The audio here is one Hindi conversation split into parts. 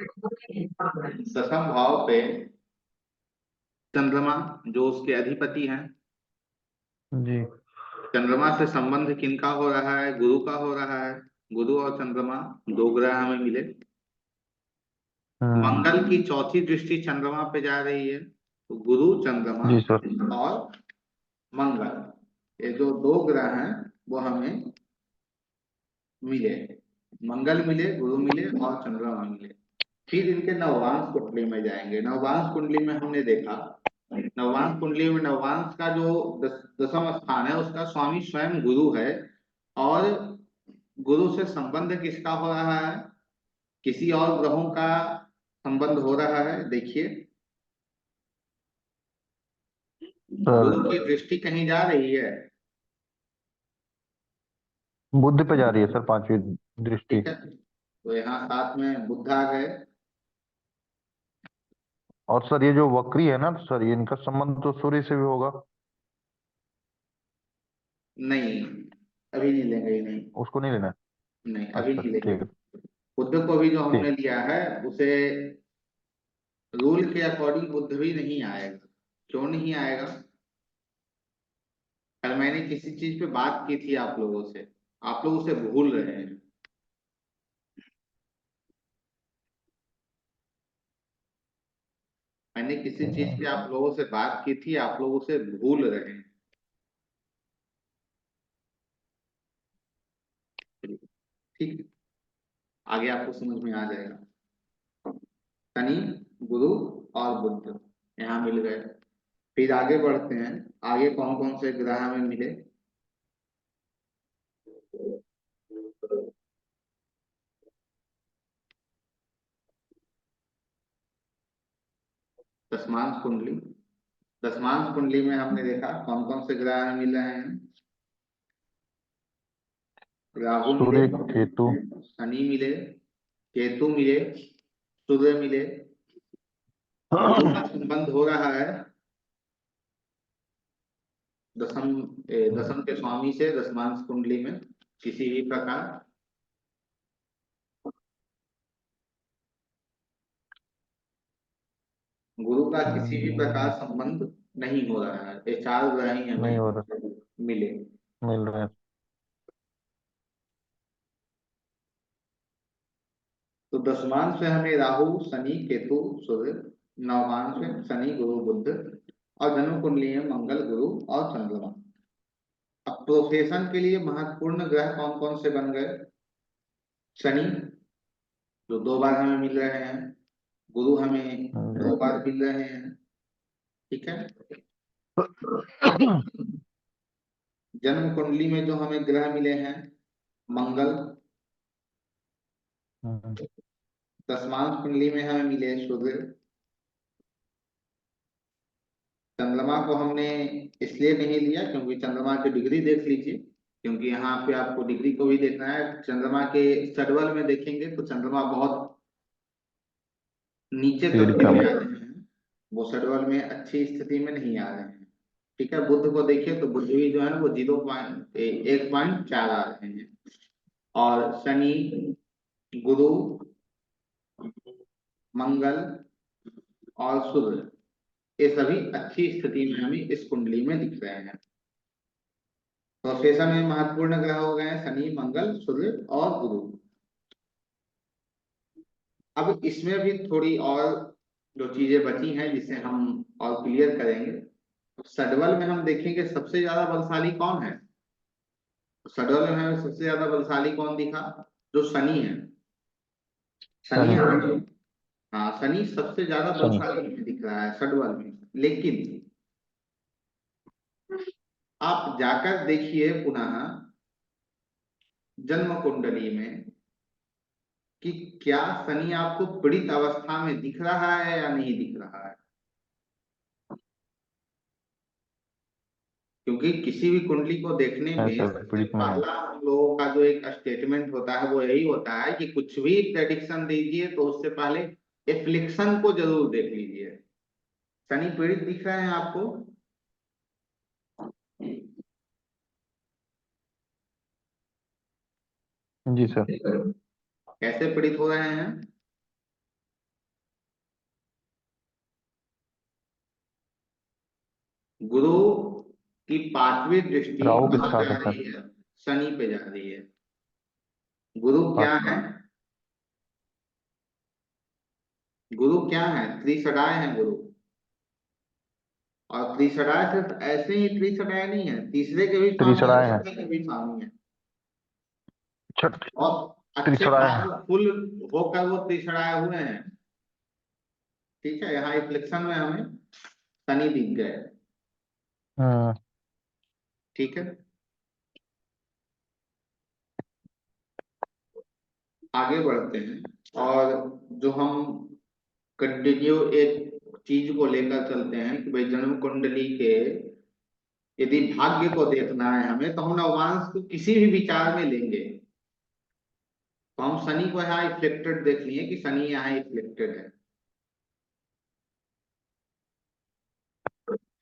दसम भाव पे चंद्रमा जो उसके अधिपति हैं, जी। चंद्रमा से संबंध किनका हो रहा है? गुरु का हो रहा है। गुरु और चंद्रमा दो ग्रह हमें मिले। मंगल हम्म। की चौथी दृष्टि चंद्रमा पे जा रही है, तो गुरु चंद्रमा जी सर। और मंगल, ये जो दो ग्रह हैं वो हमें मिले। मंगल मिले, गुरु मिले और चंद्रमा मिले। फिर इनके नववांश कुंडली में जाएंगे। नववांश कुंडली में हमने देखा, नववांश कुंडली में नववांश का जो दसम स्थान है उसका स्वामी स्वयं गुरु है। और गुरु से संबंध किसका हो रहा है? किसी और ग्रहों का संबंध हो रहा है। देखिए, सर गुरु की दृष्टि कहीं जा रही है। बुध पे जा रही है सर, पांचवी दृष्टि। ठीक है, तो यहाँ साथ में बुध आ गए। और सर ये जो वक्री है ना सर, ये इनका संबंध तो सूर्य से भी होगा। नहीं, अभी नहीं लेंगे, नहीं। उसको नहीं लेना है? नहीं, अभी अच्छा नहीं लेंगे। ठीक है। बुद्ध को भी जो हमने ठीक। लिया है उसे रूल के अकॉर्डिंग बुद्ध भी नहीं आएगा। क्यों नहीं आएगा? कल मैंने किसी चीज पे बात की थी आप लोगों से, आप लोग उसे भूल रहे हैं। मैंने किसी चीज पे आप लोगों से बात की थी, आप लोग उसे भूल रहे हैं। ठीक है, आगे आपको समझ में आ जाएगा। शनि, गुरु और बुध यहाँ मिल गए। फिर आगे बढ़ते हैं। आगे कौन कौन से ग्रह में मिले? दसमांश कुंडली। दसमांश कुंडली में हमने देखा कौन कौन से ग्रह में मिल रहे हैं। राहु मिले, सूर्य केतु। शनि मिले, केतु मिले, सूर्य मिले। गुरु का संबंध हो रहा है दसम दसम के स्वामी से दसमांश कुंडली में किसी भी प्रकार। गुरु का किसी भी प्रकार संबंध नहीं हो रहा है। ये चार ग्रह ही नहीं हो हमें रहा। मिले। मिल रहे हैं। तो दसमांश में हमें राहु, शनि, केतु, सूर्य। नवमांश में शनि, गुरु, बुध। और जन्म कुंडली में मंगल, गुरु और चंद्रमा। अब प्रोफेशन के लिए महत्वपूर्ण ग्रह कौन कौन से बन गए? शनि, जो दो बार हमें मिल रहे हैं। गुरु हमें जी। दो बार मिल रहे हैं। ठीक है। जन्म कुंडली में जो हमें ग्रह मिले हैं, मंगल। दसमांश कुंडली में हमें मिले सूर्य। चंद्रमा को हमने इसलिए नहीं लिया क्योंकि चंद्रमा की डिग्री देख लीजिए, क्योंकि यहाँ पे आपको डिग्री को भी देखना है। चंद्रमा के शड्वल में देखेंगे तो चंद्रमा बहुत नीचे तक पीड़िका चले में। आ रहे हैं। वो शड्वल में अच्छी स्थिति में नहीं आ रहे हैं। ठीक है, बुध को देखिए तो बुध भी जो है ना वो 1.4 आ रहे हैं। और शनि, गुरु, मंगल और सूर्य, ये सभी अच्छी स्थिति में हमें इस कुंडली में दिख रहे हैं। प्रोफेशन में महत्वपूर्ण ग्रह हो गए हैं शनि, मंगल, सूर्य और गुरु। अब इसमें भी थोड़ी और जो चीजें बची हैं जिसे हम और क्लियर करेंगे। शड्वल में हम देखेंगे सबसे ज्यादा बलशाली कौन है। शड्वल में हमें सबसे ज्यादा बलशाली कौन दिखा? जो शनि है। शनि शनि। हमें, हाँ, शनि सबसे ज्यादा शनि। बलशाली हमें दिख रहा है शड्वल में। लेकिन आप जाकर देखिए पुनः जन्म कुंडली में कि क्या शनि आपको पीड़ित अवस्था में दिख रहा है या नहीं दिख रहा है। क्योंकि किसी भी कुंडली को देखने है में सर, सबसे पीड़ित में है। पहला हम लोगों का जो एक स्टेटमेंट होता है वो यही होता है कि कुछ भी प्रेडिक्शन दीजिए तो उससे पहले एफ्लिक्शन को जरूर देख लीजिए। शनि पीड़ित दिख रहे हैं आपको? जी सर। कैसे पीड़ित हो रहे हैं? गुरु की पांचवी दृष्टि राहु के कहाँ साथ जा है सर। रही है? शनि पे जा रही है। गुरु क्या है? गुरु क्या है? त्रिसराय है गुरु। और त्रिसराय सिर्फ ऐसे ही त्रिसराय नहीं है, तीसरे के भी स्वामी है, त्रिसराय है। चौथे के भी स्वामी है। छठ और अच्छे त्रिसराय है। पावरफुल होकर वो त्रिसराय हुए हैं। ठीक है, यहाँ इफ्लिक्शन में हमें शनि दिख गए। हम्म। ठीक है, आगे बढ़ते हैं। और जो हम कंटिन्यू एक चीज को लेकर चलते हैं कि भाई जन्म कुंडली के यदि भाग्य को देखना है हमें, तो हम नवमांश को किसी भी विचार में लेंगे तो हम शनि को यहाँ इफ्लेक्टेड देख लिए कि शनि यहाँ इफ्लेक्टेड है।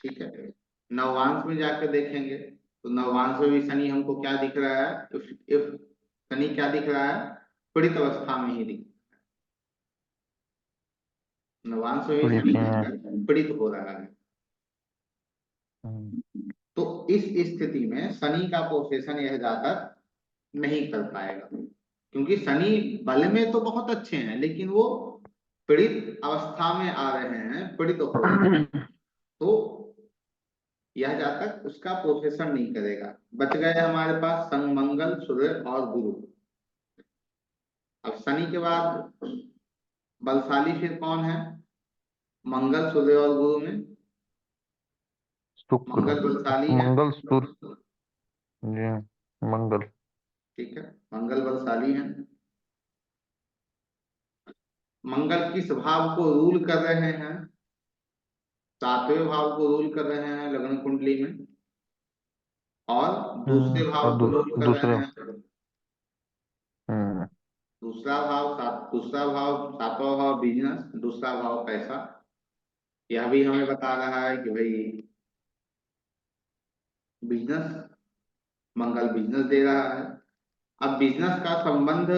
ठीक है, नववांश में जाकर देखेंगे तो नववांश में भी शनि हमको क्या दिख रहा है? इफ शनि क्या दिख रहा है? पीड़ित अवस्था में ही दिख। नववांश में भी प्रीति शनि है। पीड़ित हो रहा है। हम्म। तो इस स्थिति में शनि का पोषण यह जातक नहीं कर पाएगा, क्योंकि शनि बल में तो बहुत अच्छे हैं लेकिन वो पीड़ित अवस्था में आ रहे हैं, पीड़ित हो रहे हैं। तो यह जातक उसका पोषण नहीं करेगा। बच गए हमारे पास संग मंगल सूर्य और गुरु। अब शनि के बाद बलशाली फिर कौन है? मंगल सूर्य और गुरु में शुक्र। मंगल बलशाली है। मंगल सूर्य। जी। मंगल। ठीक है, मंगल बलशाली है। मंगल किस भाव को रूल कर रहे हैं? सातवें भाव को रूल कर रहे हैं लग्न कुंडली में। और दूसरे और भाव को रूल कर दूसरे। रहे हैं। हम्म। दूसरा भाव सातवां भाव बिजनेस, दूसरा भाव पैसा। यह भी हमें बता रहा है कि भाई बिजनेस, मंगल बिजनेस दे रहा है। अब बिजनेस का संबंध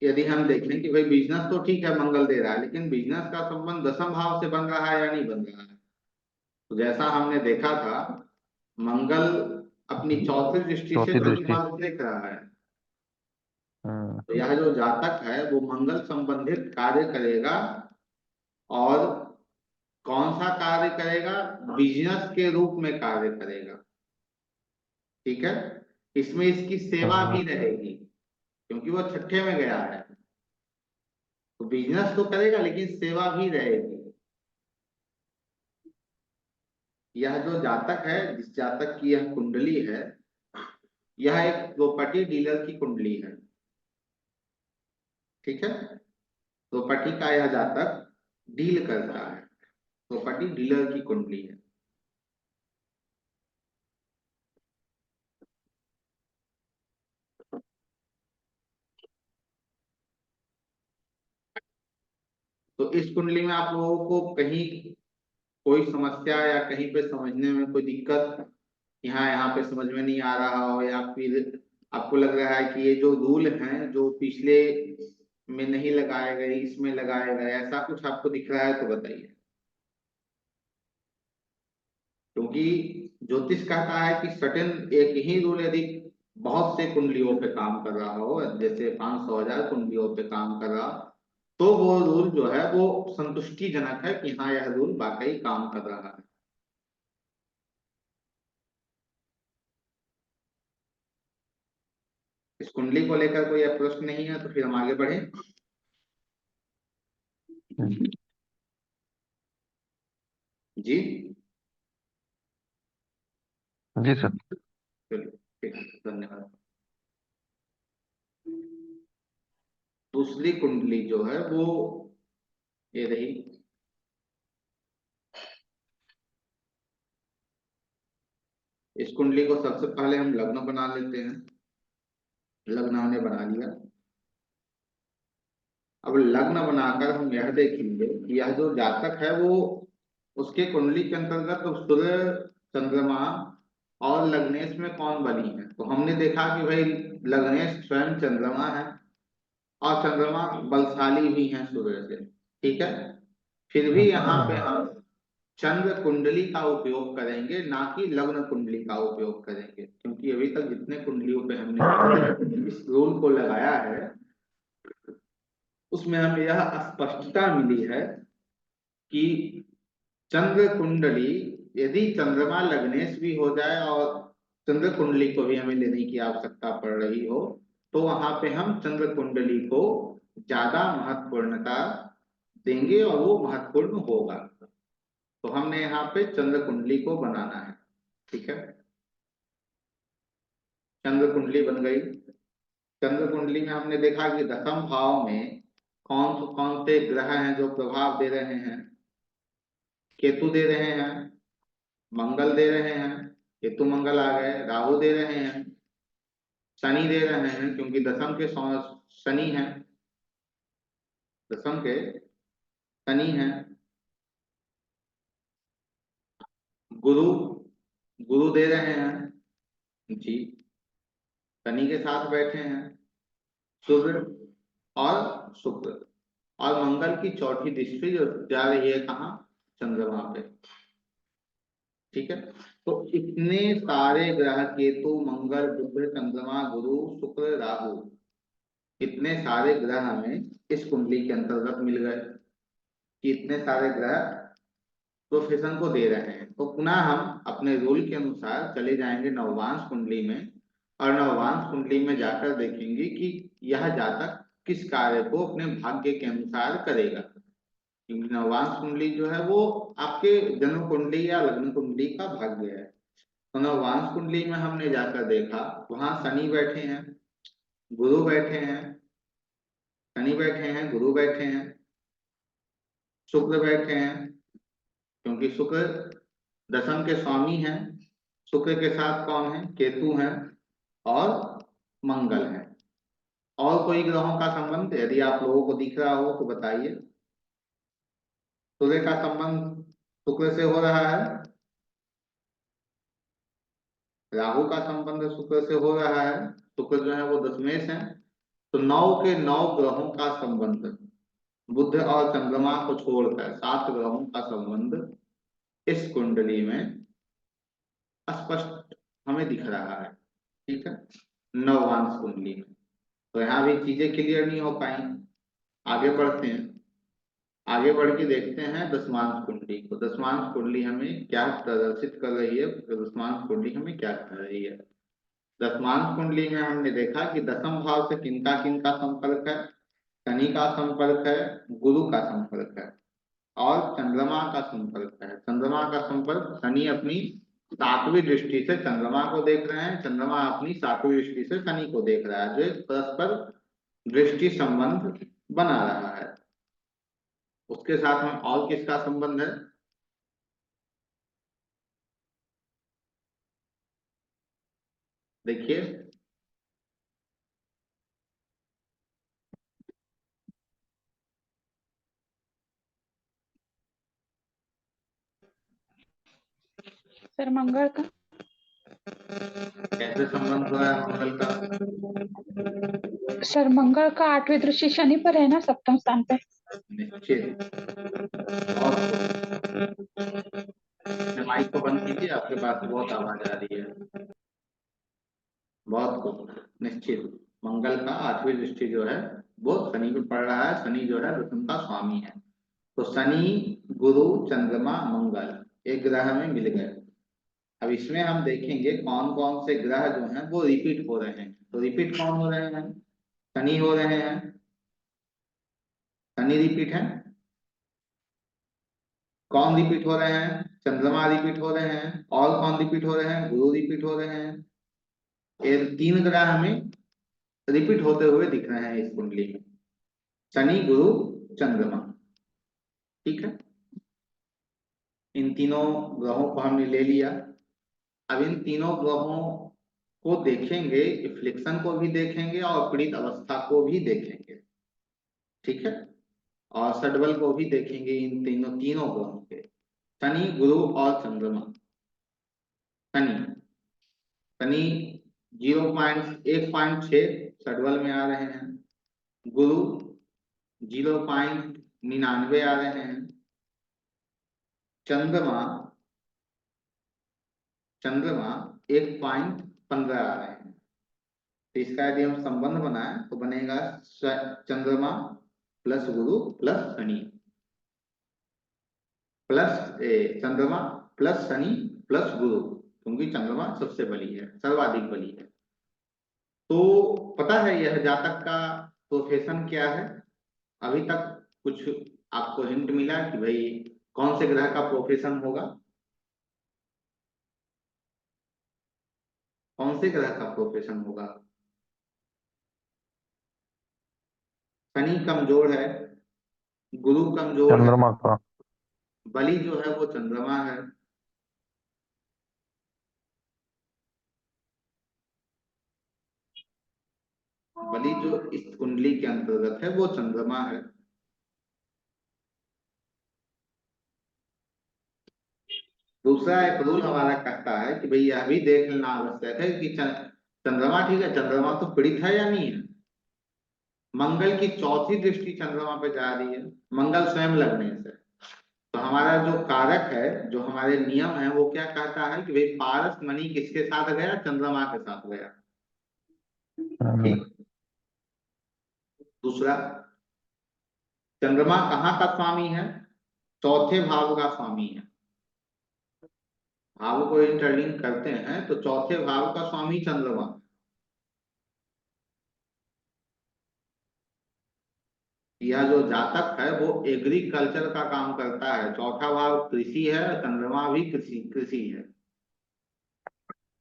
यदि हम देखें कि भाई बिजनेस तो ठीक है मंगल दे रहा है, लेकिन बिजनेस का संबंध दसम भाव से बन रहा है या नहीं बन रहा है? तो जैसा हमने देखा था, मंगल अपनी चौथी दृष्टि से चौथी दसम दृष्टि। भाव को देख रहा है। हम्म। तो यह जो जातक है वो मंगल संबंधित कार्य करेगा। और कौन सा कार्य करेगा? बिजनेस के रूप में कार्य करेगा। ठीक है, इसमें इसकी सेवा हम्म। भी रहेगी क्योंकि वो छठे में गया है। तो बिजनेस तो करेगा लेकिन सेवा भी रहेगी। यह जो जातक है, जिस जातक की यह कुंडली है, यह एक प्रॉपर्टी डीलर की कुंडली है। ठीक है, प्रॉपर्टी का यह जातक डील करता है, प्रॉपर्टी डीलर की कुंडली है। तो इस कुंडली में आप लोगों को कहीं कोई समस्या या कहीं पे समझने में कोई दिक्कत, यहाँ यहाँ पे समझ में नहीं आ रहा हो, या फिर आपको लग रहा है कि ये जो रूल हैं जो पिछले में नहीं लगाए गए इसमें लगाए गए, ऐसा कुछ आपको दिख रहा है तो बताइए। क्योंकि ज्योतिष कहता है कि सर्टेन एक ही रूल यदि बहुत से कुंडलियों पे काम कर रहा हो, जैसे 500,000 कुंडलियों पे काम कर रहा, तो वो रूल जो है वो संतुष्टिजनक है कि हाँ यह रूल वाकई काम कर रहा है। इस कुंडली को लेकर कोई प्रश्न नहीं है तो फिर हम आगे बढ़े। जी, जी सर। चलिए ठीक है, धन्यवाद। दूसरी कुंडली जो है वो ये रही। इस कुंडली को सबसे पहले हम लग्न बना लेते हैं। लग्न हमने बना लिया। अब लग्न बनाकर हम यह देखेंगे कि यह जो जातक है वो उसके कुंडली के अंतर्गत तो सूर्य, चंद्रमा और लग्नेश में कौन बनी है। तो हमने देखा कि भाई लग्नेश स्वयं चंद्रमा है और चंद्रमा बलशाली भी है सूर्य से। ठीक है, फिर भी यहाँ पे हम चंद्र कुंडली का उपयोग करेंगे, ना कि लग्न कुंडली का उपयोग करेंगे, क्योंकि अभी तक जितने कुंडलियों पे हमने इस रूल को लगाया है उसमें हमें यह स्पष्टता मिली है कि चंद्र कुंडली यदि चंद्रमा लग्नेश भी हो जाए और चंद्र कुंडली को भी हमें लेने की आवश्यकता पड़ रही हो, तो वहां पे हम चंद्र कुंडली को ज्यादा महत्वपूर्णता देंगे और वो महत्वपूर्ण होगा। तो हमने यहाँ पे चंद्र कुंडली को बनाना है। ठीक है, चंद्र कुंडली बन गई। चंद्र कुंडली में हमने देखा कि दसम भाव में कौन कौन से ग्रह हैं जो प्रभाव दे रहे हैं। केतु दे रहे हैं, मंगल दे रहे हैं, केतु मंगल आ गए। राहु दे रहे हैं, शनि दे रहे हैं, क्योंकि दसम के शनि हैं, दसम के शनि हैं। गुरु, गुरु दे रहे हैं जी, शनि के साथ बैठे हैं। सूर्य और शुक्र और मंगल की चौथी दृष्टि जो जा रही है कहाँ, चंद्रमा पे। ठीक है, तो इतने सारे ग्रह केतु मंगल बुध चंद्रमा गुरु शुक्र राहु, इतने सारे ग्रह हमें इस कुंडली के अंतर्गत मिल गए कि इतने सारे ग्रह प्रोफेशन को दे रहे हैं। तो पुनः हम अपने रूल के अनुसार चले जाएंगे नववांश कुंडली में, और नववांश कुंडली में जाकर देखेंगे कि यह जातक किस कार्य को अपने भाग्य के अनुसार करेगा। क्योंकि नववांश कुंडली जो है वो आपके जन्म कुंडली या लग्न कुंडली का भाग्य है। तो नववांश कुंडली में हमने जाकर देखा, वहां शनि बैठे हैं, गुरु बैठे हैं, शनि बैठे हैं, गुरु बैठे हैं, शुक्र बैठे हैं, क्योंकि शुक्र दशम के स्वामी हैं। शुक्र के साथ कौन है, केतु हैं और मंगल है। और कोई ग्रहों का संबंध यदि आप लोगों को दिख रहा हो तो बताइए। सूर्य का संबंध शुक्र से हो रहा है, राहु का संबंध शुक्र से हो रहा है, शुक्र जो है वो दशमेश है। तो 9 के 9 ग्रहों का संबंध, बुध और चंद्रमा को छोड़कर 7 ग्रहों का संबंध इस कुंडली में स्पष्ट हमें दिख रहा है। ठीक है, नववांश कुंडली में। तो यहाँ भी चीजें क्लियर नहीं हो पाई। आगे बढ़ते हैं, आगे बढ़ के देखते हैं दसवांश कुंडली को। दसवांश कुंडली हमें क्या प्रदर्शित कर रही है, दसवांश कुंडली हमें क्या कर रही है। दसवांश कुंडली में हमने देखा कि दसम भाव से किनका किनका संपर्क है, शनि का संपर्क है, गुरु का संपर्क है और चंद्रमा का संपर्क है। चंद्रमा का संपर्क, शनि अपनी 7वीं दृष्टि से चंद्रमा को देख रहे हैं, चंद्रमा अपनी 7वीं दृष्टि से शनि को देख रहा है, जो एक परस्पर दृष्टि संबंध बना रहा है। उसके साथ में और किसका संबंध है, देखिए। सर मंगल का, कैसे संबंध हो रहा है मंगल का, सर मंगल का 8वीं दृष्टि शनि पर है ना, सप्तम स्थान पे। निश्चित। और माइक को बंद कीजिए, आपके पास बहुत आवाज आ रही है। बहुत खूब, निश्चित। मंगल का 8वीं दृष्टि जो है वो शनि पे पड़ रहा है। शनि जो है दसम का स्वामी है। तो शनि गुरु चंद्रमा मंगल एक ग्रह में मिल गए। अब इसमें हम देखेंगे कौन कौन से ग्रह जो हैं वो रिपीट हो रहे हैं। तो रिपीट कौन हो रहे हैं, शनि हो रहे हैं, शनि रिपीट है। कौन रिपीट हो रहे हैं, चंद्रमा रिपीट हो रहे हैं। और कौन रिपीट हो रहे हैं, गुरु रिपीट हो रहे हैं। ये 3 ग्रह हमें रिपीट होते हुए दिख रहे हैं इस कुंडली में, शनि गुरु चंद्रमा। ठीक है, इन तीनों ग्रहों को हमने ले लिया। अब इन तीनों ग्रहों को देखेंगे, इफ्लिक्शन को भी देखेंगे और पीड़ित अवस्था को भी देखेंगे। ठीक है, और षडबल को भी देखेंगे इन तीनों ग्रहों के, शनि गुरु और चंद्रमा। शनि शनि 0.1.6 षडबल में आ रहे हैं, गुरु 0.99 आ रहे हैं, चंद्रमा चंद्रमा 1.15 आ रहे हैं। तो इसका यदि हम संबंध बनाए तो बनेगा चंद्रमा प्लस गुरु प्लस शनि चंद्रमा प्लस शनि प्लस गुरु, क्योंकि चंद्रमा सबसे बली है, सर्वाधिक बली है। तो पता है यह जातक का प्रोफेशन क्या है? अभी तक कुछ आपको हिंट मिला कि भाई कौन से ग्रह का प्रोफेशन होगा? कौन से ग्रह का प्रोफेशन होगा? शनि कमजोर है, गुरु कमजोर है, चंद्रमा का। बलि जो है वो चंद्रमा है। बलि जो इस कुंडली के अंतर्गत है वो चंद्रमा है। दूसरा एक रूल हमारा कहता है कि भाई यह भी देख लेना आवश्यक है कि चंद्रमा, ठीक है, चंद्रमा तो पीड़ित है या नहीं है? मंगल की चौथी दृष्टि चंद्रमा पे जा रही है, मंगल स्वयं लगने से। तो हमारा जो कारक है, जो हमारे नियम है, वो क्या कहता है कि भाई पारस मणि किसके साथ गया? चंद्रमा के साथ गया। ठीक। दूसरा, चंद्रमा कहाँ का स्वामी है? चौथे भाव का स्वामी है। भाव को इंटरलिंक करते हैं तो चौथे भाव का स्वामी चंद्रमा। यह जो जातक है वो एग्रीकल्चर का काम करता है। चौथा भाव कृषि है, चंद्रमा भी कृषि कृषि है।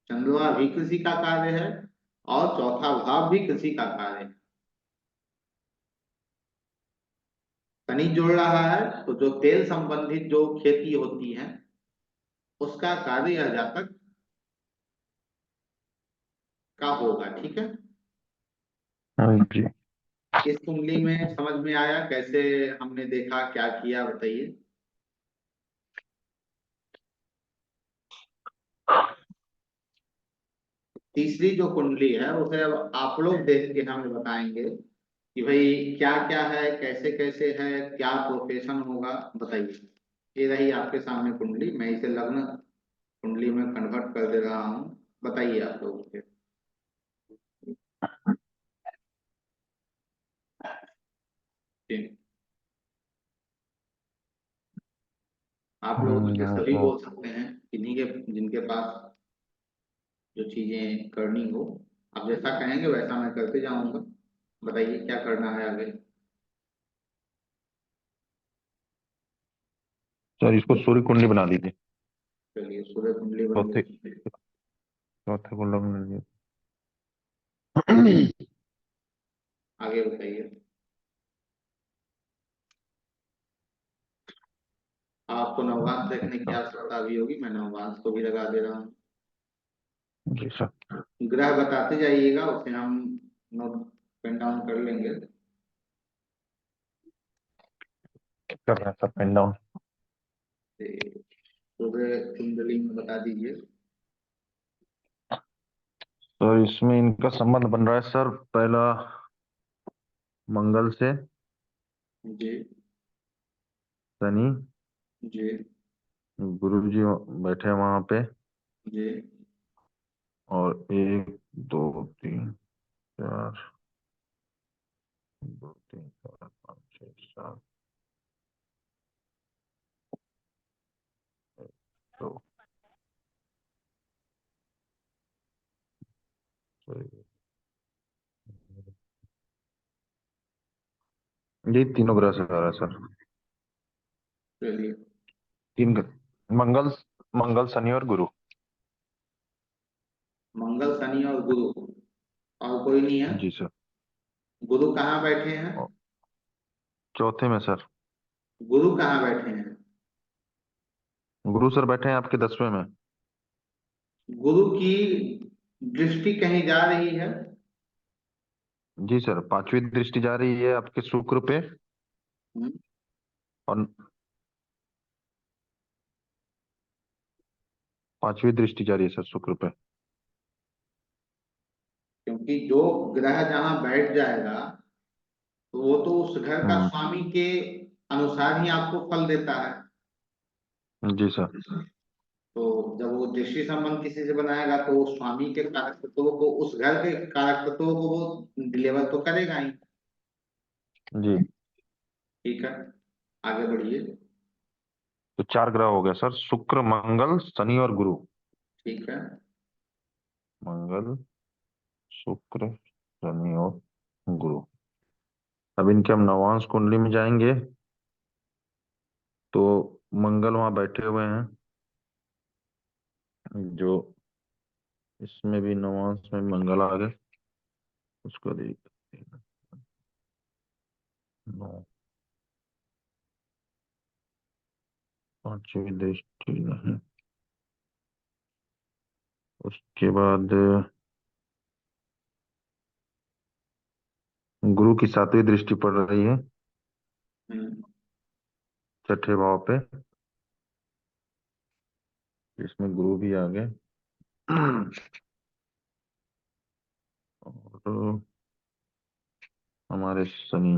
चंद्रमा भी कृषि का कार्य है और चौथा भाव भी कृषि का कार्य है। शनि जुड़ रहा है तो जो तेल संबंधित जो खेती होती है उसका कार्य यह जातक का होगा। ठीक है, हाँ जी। इस कुंडली में समझ में आया कैसे हमने देखा, क्या किया, बताइए। तीसरी जो कुंडली है उसे अब आप लोग देख के हमें बताएंगे कि भाई क्या क्या है, कैसे कैसे है, क्या प्रोफेशन होगा, बताइए। ये रही आपके सामने कुंडली, मैं इसे लग्न कुंडली में कन्वर्ट कर दे रहा हूँ। बताइए आप लोग फिर। ठीक। आप लोग मुझे यहाँ सभी तो बोल सकते हैं, किन्हीं के जिनके पास जो चीजें करनी हो। आप जैसा कहेंगे वैसा मैं करते जाऊंगा। बताइए क्या करना है आगे। सर इसको सूर्य कुंडली बना दीजिए। चलिए सूर्य कुंडली बन चौथे गई। चौथे कुंडली बना दीजिए। आगे बताइए। आपको नवभाष देखने की आवश्यकता भी होगी, मैं नवभाष को भी लगा दे रहा हूँ। जी सर। ग्रह बताते जाइएगा, उसे हम नोट पेन डाउन कर लेंगे। कर रहे हैं सर, पेन डाउन। सूर्य कुंडली में बता दीजिए। तो इसमें इनका संबंध बन रहा है सर, पहला मंगल से, जी शनि, जी गुरु जी बैठे हैं वहां पे। जी और 1 2 3 4, 2 3 4 5 6 7, तो ये तीनों ग्रह से आ रहा है सर। चलिए। तीन मंगल मंगल शनि और गुरु। मंगल शनि और गुरु, और कोई नहीं है? जी सर। गुरु कहाँ बैठे हैं? और चौथे में सर, गुरु कहाँ बैठे हैं? गुरु सर बैठे हैं आपके 10वें में। गुरु की दृष्टि कहीं जा रही है? जी सर, 5वीं दृष्टि जा रही है आपके शुक्र पे। हम्म, और 5वीं दृष्टि जा रही है सर शुक्र पे। क्योंकि जो ग्रह जहां बैठ जाएगा तो वो तो उस घर का हम्म। स्वामी के अनुसार ही आपको फल देता है। जी सर। तो जब वो दृष्टि संबंध किसी से बनाएगा तो वो स्वामी के कारक तत्वों को, उस घर के कारक तत्वों को वो डिलीवर तो करेगा ही। जी। ठीक है, आगे बढ़िए। तो 4 ग्रह हो गए सर, शुक्र मंगल शनि और गुरु। ठीक है। मंगल, शुक्र, शनि और गुरु। अब इनके हम नवांश कुंडली में जाएंगे तो मंगल वहां बैठे हुए हैं, जो इसमें भी नवांश में मंगल आ गए। उसको देखते हैं। नौ, पांचवी दृष्टि नहीं। उसके बाद गुरु की 7वीं दृष्टि पड़ रही है हम्म, 6ठे भाव पे, इसमें गुरु भी आ गए। और हमारे शनि,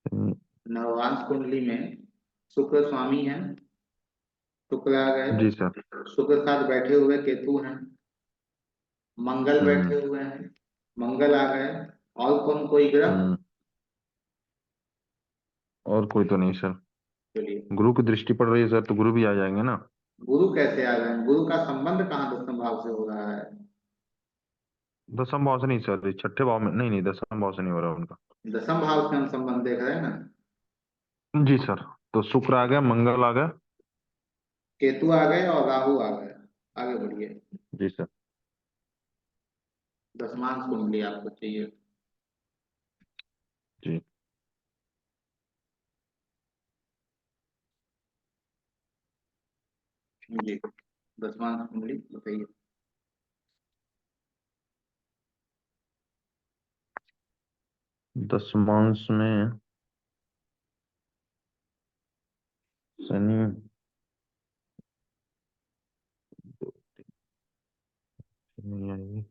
शनि। नवांश कुंडली में शुक्र स्वामी है, शुक्र आ जी गए। सर। शुक्र साथ बैठे हुए केतु हैं, मंगल हम्म। बैठे हुए हैं, मंगल आ गए। और कौन कोई ग्रह? हम्म। और कोई तो नहीं सर। चलिए, गुरु की दृष्टि पड़ रही है सर, तो गुरु भी आ जाएंगे ना। गुरु कैसे आ गए? गुरु का संबंध कहाँ दशम भाव से हो रहा है? 10म भाव से नहीं सर, 6ठे भाव में नहीं, नहीं 10म भाव से नहीं हो रहा उनका। दशम भाव से हम संबंध देख रहे हैं ना। जी सर। तो शुक्र आ गया, मंगल आ गया। केतु आ गए और राहु आ गए। आगे बढ़िए। जी सर। दशमांश कुंडली आपको चाहिए। जी। जी, दशमांश कुंडली बताइए। दशमांश में शनि, शनि आएगी।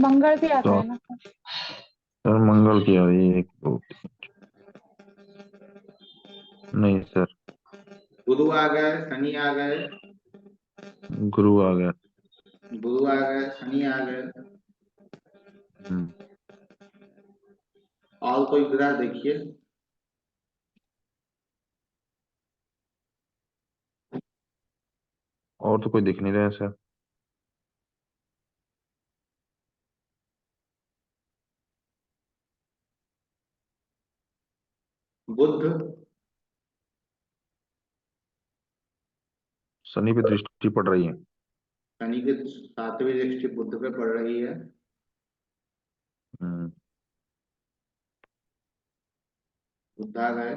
मंगल भी आ तो गया ना सर? सर मंगल की आ रही है, 1 2 3। नहीं सर। गुरु आ गए, शनि आ गए, गुरु आ गया। गुरु आ गए, शनि आ गए। हम्म। और कोई ग्रह देखिए। और तो कोई दिख नहीं रहा है सर। बुध, शनि पे दृष्टि पड़ रही है। शनि की 7वीं दृष्टि बुध पे पड़ रही है। हम्म। बुध आ गए।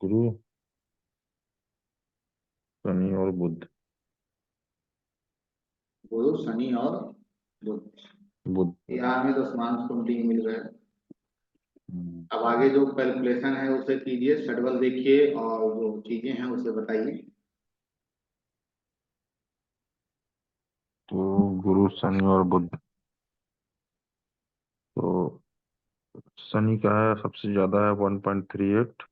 गुरु, शनि और बुध। गुरु, शनि और बुध। बुध। यहाँ हमें दशमांश कुंडली मिल गए। हम्म। अब आगे जो कैलकुलेशन है उसे कीजिए, शेड्यूल देखिए और जो चीजें हैं उसे बताइए। तो गुरु, शनि और बुध। तो शनि का है सबसे ज्यादा है 1.38।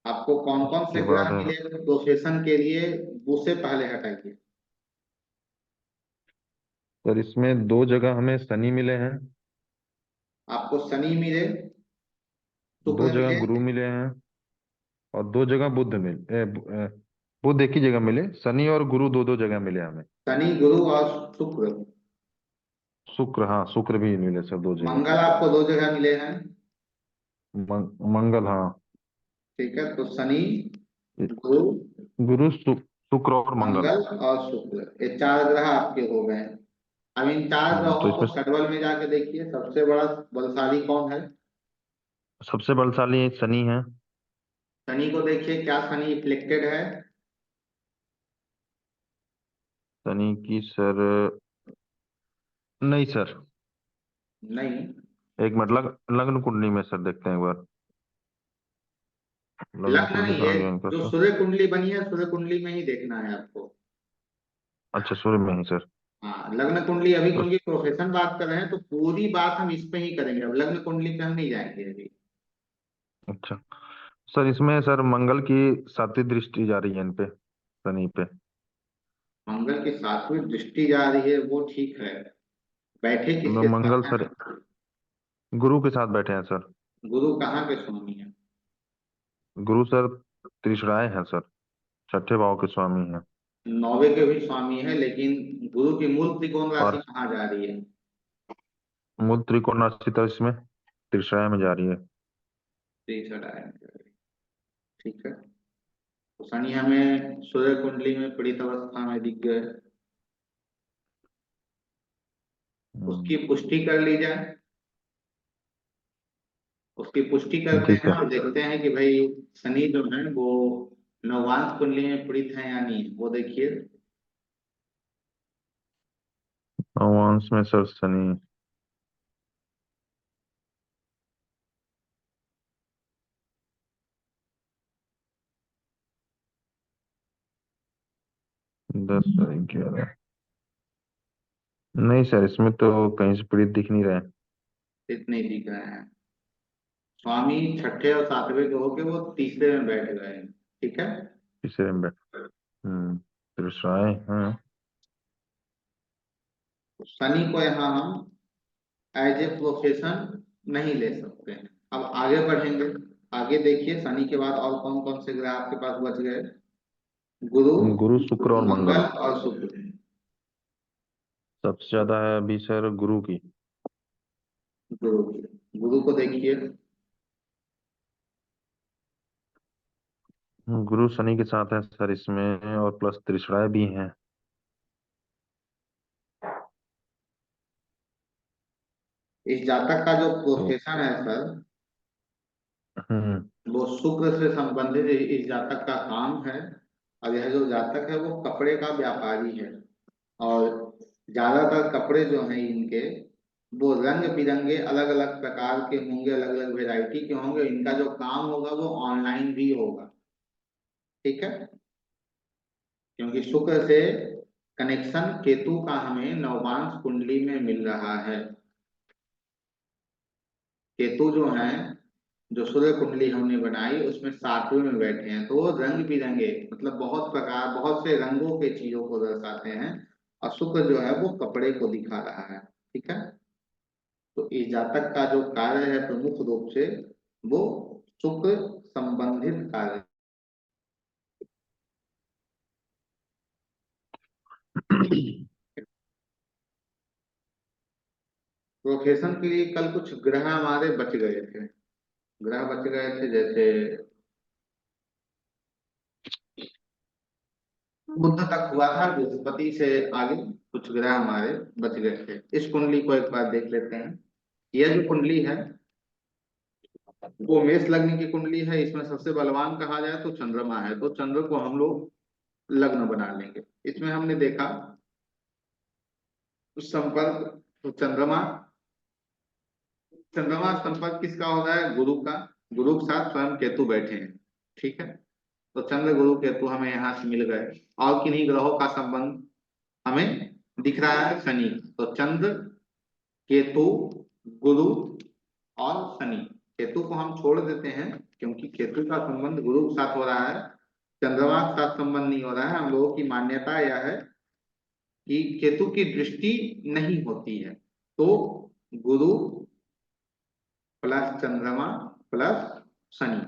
आपको कौन कौन से उसके ग्रह बाद है मिले प्रोफेशन के लिए, उसे पहले हटाइए। सर, इसमें 2 जगह हमें शनि मिले हैं, आपको शनि मिले, 2 जगह शुक्र मिले। गुरु मिले हैं, और 2 जगह बुध एक ही जगह मिले। शनि और गुरु 2 2 जगह मिले हमें। शनि, गुरु और शुक्र। शुक्र, हाँ शुक्र भी मिले सर 2 जगह। मंगल आपको 2 जगह मिले हैं। मंगल, हाँ। ठीक है, तो शनि, गुरु, गुरु, शुक्र और मंगल। मंगल और शुक्र, ये 4 ग्रह आपके हो गए। अब इन 4 ग्रहों तो को इसमें शेड्यूल में जाके देखिए, सबसे बड़ा बलशाली कौन है? सबसे बलशाली शनि है। शनि को देखिए, क्या शनि इफ्लेक्टेड है? शनि की सर, नहीं सर। नहीं। एक मिनट, लग्न कुंडली में सर देखते हैं एक बार। लग्न लग्न कुंडली नहीं है, कहाँ ज्वाइन जो करते हैं? सूर्य कुंडली बनी है सूर्य कुंडली में ही देखना है आपको। अच्छा, सूर्य में ही सर। हाँ, लग्न कुंडली अभी तो क्योंकि प्रोफेशन बात कर रहे हैं तो पूरी बात हम इस पे ही करेंगे, अब लग्न कुंडली पे हम नहीं जाएंगे अभी। अच्छा सर, इसमें सर मंगल की सातवीं दृष्टि जा रही है इन पे, शनि पे। मंगल की सातवीं दृष्टि जा रही है वो ठीक है, बैठे मतलब किसके मंगल साथ सर है? गुरु के साथ बैठे हैं सर। गुरु कहाँ के स्वामी है? गुरु सर त्रिशराय हैं सर, छठे भाव के स्वामी हैं। नौवे के भी स्वामी है, लेकिन गुरु की मूल त्रिकोण राशि और कहाँ जा रही है? मूल त्रिकोण राशि तो इसमें त्रिशराय में जा रही है। तीसरा है। ठीक है, तो शनि हमें सूर्य कुंडली में पीड़ित अवस्था में दिख गए, उसकी पुष्टि कर ली जाए। उसकी पुष्टि करते जी हैं सर। और देखते हैं कि भाई शनि जो है वो नवांश कुंडली में पीड़ित है या नहीं, वो देखिए। नवांश में सर शनि। 10 और 11। नहीं सर, इसमें तो कहीं से पीड़ित दिख नहीं रहे। इतने दिख रहे हैं, स्वामी छठे और सातवें के होके वो तीसरे में बैठ गए हैं। ठीक है, तीसरे में त्रिशराय हैं। तो शनि को यहाँ हम एज ए प्रोफेशन नहीं ले सकते हैं। अब आगे बढ़ेंगे, आगे देखिए शनि के बाद और कौन कौन से ग्रह आपके पास बच गए? गुरु, गुरु शुक्र और मंगल मंगल। और शुक्र। सबसे ज्यादा है अभी सर गुरु की। गुरु, गुरु को देखिए, गुरु शनि के साथ है सर इसमें, और प्लस त्रिशराय भी हैं। इस जातक का जो तो प्रोफेशन है सर, हम्म वो शुक्र से संबंधित इस जातक का काम है। और यह जो जातक है वो कपड़े का व्यापारी है, और ज्यादातर कपड़े जो हैं इनके वो रंग बिरंगे अलग अलग प्रकार के होंगे, अलग अलग वेराइटी के होंगे। इनका जो काम होगा वो ऑनलाइन भी होगा। ठीक है, क्योंकि शुक्र से कनेक्शन केतु का हमें नवमांश कुंडली में मिल रहा है। केतु जो है, जो सूर्य कुंडली हमने बनाई उसमें सातवें में बैठे हैं, तो वो रंग बिरंगे मतलब बहुत प्रकार बहुत से रंगों के चीजों को दर्शाते हैं। और शुक्र जो है वो कपड़े को दिखा रहा है। ठीक है, तो इस जातक का जो कार्य है प्रमुख रूप से वो शुक्र संबंधित कार्य। प्रोफेशन के लिए कल कुछ ग्रह हमारे बच गए थे, ग्रह बच गए थे जैसे बुध तक हुआ था, बृहस्पति से आगे कुछ ग्रह हमारे बच गए थे। इस कुंडली को एक बार देख लेते हैं। यह जो कुंडली है वो मेष लग्न की कुंडली है। इसमें सबसे बलवान कहा जाए तो चंद्रमा है, तो चंद्र को हम लोग लग्न बना लेंगे। इसमें हमने देखा संपर्क, तो चंद्रमा, चंद्रमा संपर्क किसका हो रहा है? गुरु का। गुरु के साथ स्वयं केतु बैठे हैं। ठीक है, तो चंद्र गुरु केतु हमें यहाँ से मिल गए। और किन्हीं ग्रहों का संबंध हमें दिख रहा है? शनि। तो चंद्र, केतु, गुरु और शनि। केतु को हम छोड़ देते हैं क्योंकि केतु का संबंध गुरु के साथ हो रहा है, चंद्रमा के साथ संबंध नहीं हो रहा है। हम लोगों की मान्यता यह है कि केतु की दृष्टि नहीं होती है। तो गुरु प्लस चंद्रमा प्लस शनि,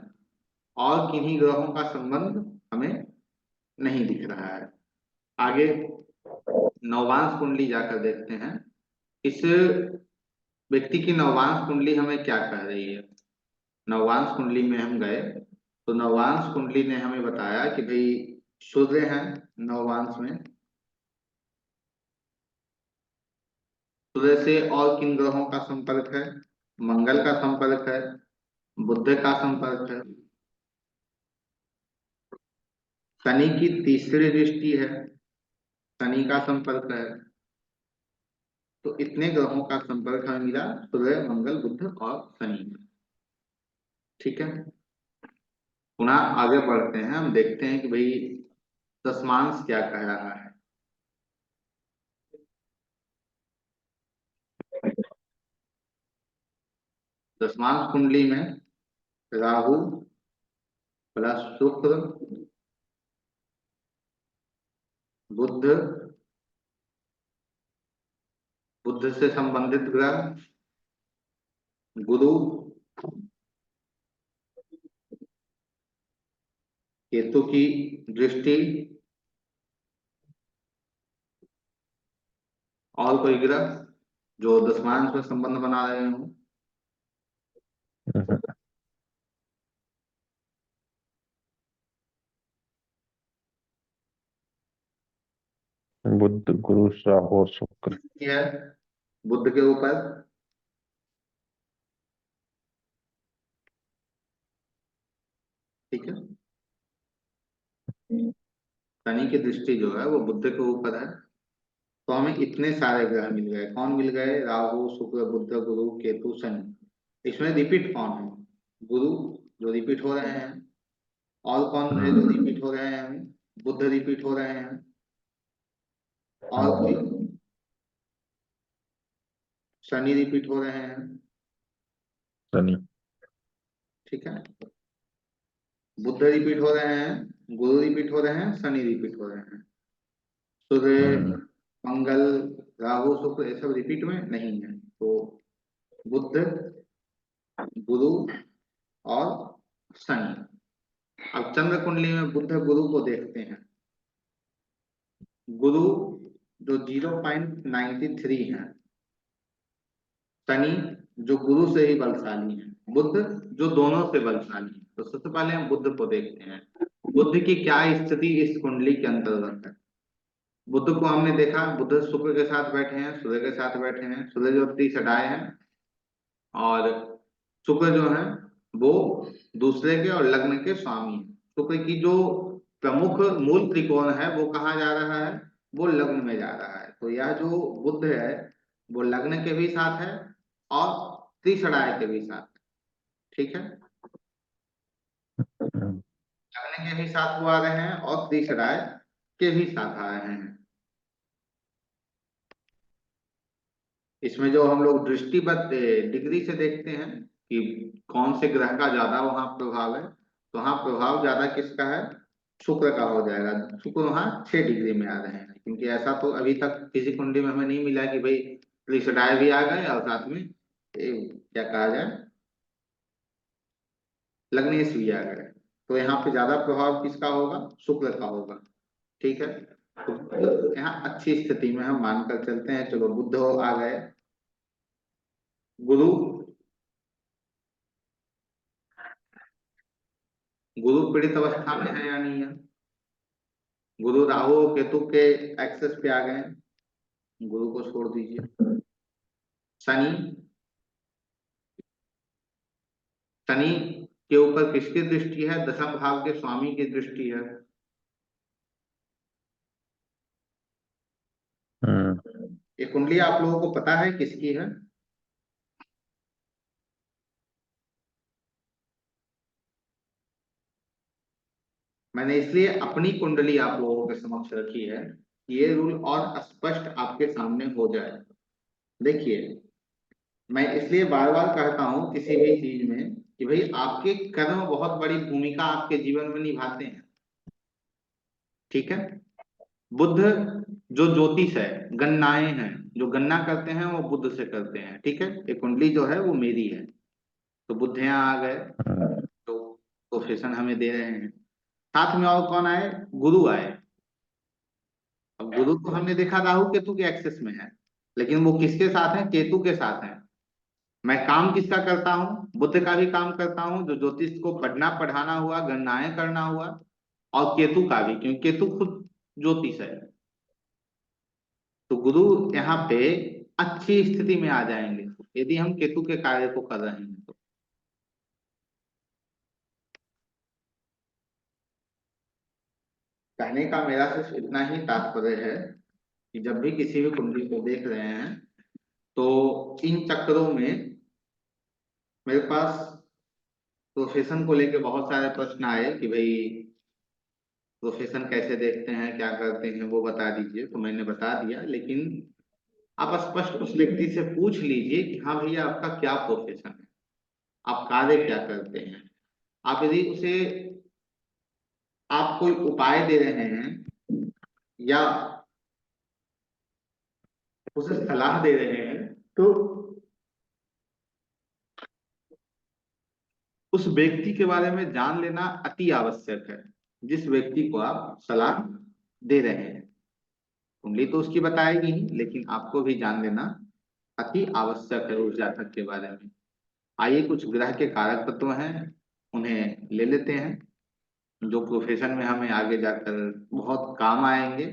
और किन्हीं ग्रहों का संबंध हमें नहीं दिख रहा है। आगे नववांश कुंडली जाकर देखते हैं, इस व्यक्ति की नववांश कुंडली हमें क्या कह रही है। नववांश कुंडली में हम गए तो नववांश कुंडली ने हमें बताया कि भाई सूर्य है नववांश में। सूर्य से और किन ग्रहों का संपर्क है? मंगल का संपर्क है, बुध का संपर्क है, शनि की तीसरी दृष्टि है, शनि का संपर्क है। तो इतने ग्रहों का संपर्क हमें मिला, सूर्य मंगल बुध और शनि। ठीक है, पुनः आगे बढ़ते हैं, हम देखते हैं कि भाई दशमांश क्या कह रहा है। दशमांश कुंडली में राहु प्लस शुक्र, बुध, बुध से संबंधित ग्रह गुरु, केतु की दृष्टि और कोई ग्रह जो दशमांश में संबंध बना रहे हो। बुध गुरु राहु और शुक्र। है बुध के ऊपर ठीक है, शनि की दृष्टि जो है वो बुध के ऊपर है। तो हमें इतने सारे ग्रह मिल गए। कौन मिल गए? राहु शुक्र बुध गुरु केतु शनि। इसमें रिपीट कौन है? गुरु जो रिपीट हो रहे हैं। और कौन है जो रिपीट हो रहे हैं? बुध रिपीट हो रहे हैं। और कोई? शनि रिपीट हो रहे हैं। शनि। ठीक है, बुध रिपीट हो रहे हैं, गुरु रिपीट हो रहे हैं, शनि रिपीट हो रहे हैं। सूर्य, मंगल, राहु शुक्र ये सब रिपीट में नहीं है। तो बुध, गुरु और शनि। अब चंद्र कुंडली में बुध गुरु को देखते हैं। गुरु जो 0.93 है, शनि जो गुरु से ही बलशाली है, बुध जो दोनों से बलशाली है। तो सबसे पहले हम बुध को देखते हैं। बुध की क्या स्थिति इस कुंडली के अंतर्गत है? बुध को हमने देखा, बुध शुक्र के साथ बैठे हैं, सूर्य के साथ बैठे हैं। सूर्य जो 30 है और शुक्र जो है वो दूसरे के और लग्न के स्वामी है। शुक्र की जो प्रमुख मूल त्रिकोण है वो कहाँ जा रहा है? वो लग्न में जा रहा है। तो यह जो बुध है वो लग्न के भी साथ है और त्रिषणाय के भी साथ है। ठीक है, लग्न के भी साथ वो आ रहे हैं और त्रिषणाय के भी साथ आ रहे हैं। इसमें जो हम लोग दृष्टिबद्ध डिग्री से देखते हैं कि कौन से ग्रह का ज्यादा वहां प्रभाव है, तो वहां प्रभाव ज्यादा किसका है? शुक्र का हो जाएगा। शुक्र वहां 6 डिग्री में आ रहे हैं, क्योंकि ऐसा तो अभी तक किसी कुंडली में हमें नहीं मिला कि भाई त्रिषडाय भी आ गए और साथ में क्या कहा जाए, लग्नेश भी आ गए। तो यहाँ पे ज्यादा प्रभाव किसका होगा? शुक्र का होगा। ठीक है, तो यहाँ अच्छी स्थिति में हम मानकर चलते हैं। चलो बुध आ गए, गुरु, गुरु पीड़ित अवस्था में है या नहीं है? गुरु राहु और केतु के एक्सेस पे आ गए, गुरु को छोड़ दीजिए। शनि, शनि के ऊपर किसकी दृष्टि है? दशम भाव के स्वामी की दृष्टि है। ये कुंडली आप लोगों को पता है किसकी है? मैंने इसलिए अपनी कुंडली आप लोगों के समक्ष रखी है, ये रूल और स्पष्ट आपके सामने हो जाए। देखिए, मैं इसलिए बार बार कहता हूं किसी भी चीज में कि भाई आपके कर्म बहुत बड़ी भूमिका आपके जीवन में निभाते हैं। ठीक है, बुध जो ज्योतिष है, गणनाएं हैं, जो गणना करते हैं वो बुध से करते हैं। ठीक है, ये कुंडली जो है वो मेरी है। तो बुध यहाँ आ गए तो प्रोफेशन हमें दे रहे हैं। साथ में और कौन आए? गुरु आए। अब गुरु को हमने देखा राहु केतु के एक्सेस में है, लेकिन वो किसके साथ है? केतु के साथ है। मैं काम किसका करता हूँ? बुद्ध का भी काम करता हूँ, जो ज्योतिष को पढ़ना पढ़ाना हुआ, गणनाएं करना हुआ, और केतु का भी, क्योंकि केतु खुद ज्योतिष है। तो गुरु यहाँ पे अच्छी स्थिति में आ जाएंगे यदि हम केतु के कार्य को कर रहे हैं। तो कहने का मेरा सिर्फ इतना ही तात्पर्य है कि जब भी किसी भी कुंडली को देख रहे हैं तो इन चक्रों में मेरे पास प्रोफेशन को लेके बहुत सारे प्रश्न आए कि भाई प्रोफेशन कैसे देखते हैं, क्या करते हैं, वो बता दीजिए। तो मैंने बता दिया, लेकिन आप स्पष्ट उस व्यक्ति से पूछ लीजिए कि हाँ भैया आपका क्या प्रोफेशन है, आप कार्य क्या करते हैं। आप यदि उसे आप कोई उपाय दे रहे हैं या उसे सलाह दे रहे हैं, तो उस व्यक्ति के बारे में जान लेना अति आवश्यक है, जिस व्यक्ति को आप सलाह दे रहे हैं। कुंडली तो उसकी बताएगी ही, लेकिन आपको भी जान लेना अति आवश्यक है उस जातक के बारे में। आइए, कुछ ग्रह के कारक तत्व हैं, उन्हें ले लेते हैं, जो प्रोफेशन में हमें आगे जाकर बहुत काम आएंगे।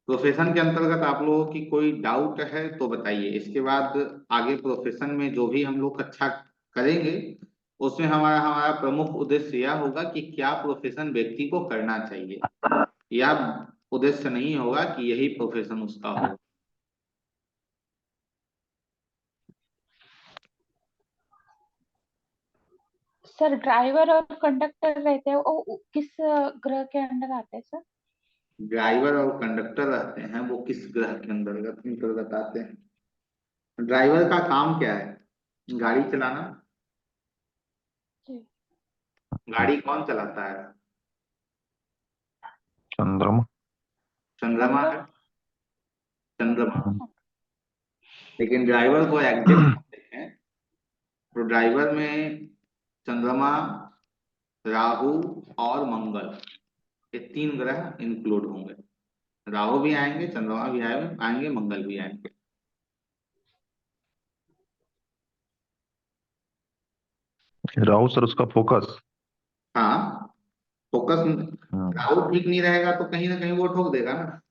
प्रोफेशन के अंतर्गत आप लोगों की कोई डाउट है तो बताइए, इसके बाद आगे प्रोफेशन में जो भी हम लोग अच्छा करेंगे उसमें हमारा हमारा प्रमुख उद्देश्य यह होगा कि क्या प्रोफेशन व्यक्ति को करना चाहिए, या उद्देश्य नहीं होगा कि यही प्रोफेशन उसका हो। सर ड्राइवर और कंडक्टर रहते हैं, वो किस ग्रह के अंडर आते हैं सर? ड्राइवर और कंडक्टर रहते हैं, वो किस ग्रह के अंतर्गत अंतर्गत आते हैं? ड्राइवर का काम क्या है? गाड़ी चलाना। जी। गाड़ी कौन चलाता है? चंद्रमा। चंद्रमा है, मंगल। चंद्रमा। हम्म, लेकिन ड्राइवर को एग्जैक्ट देखें तो ड्राइवर में चंद्रमा, राहु और मंगल, ये तीन ग्रह इंक्लूड होंगे। राहु भी आएंगे, चंद्रमा भी आएंगे, मंगल भी आएंगे। राहु सर उसका फोकस। हाँ, फोकस। हम्म राहु ठीक नहीं रहेगा तो कहीं ना कहीं वो ठोक देगा ना।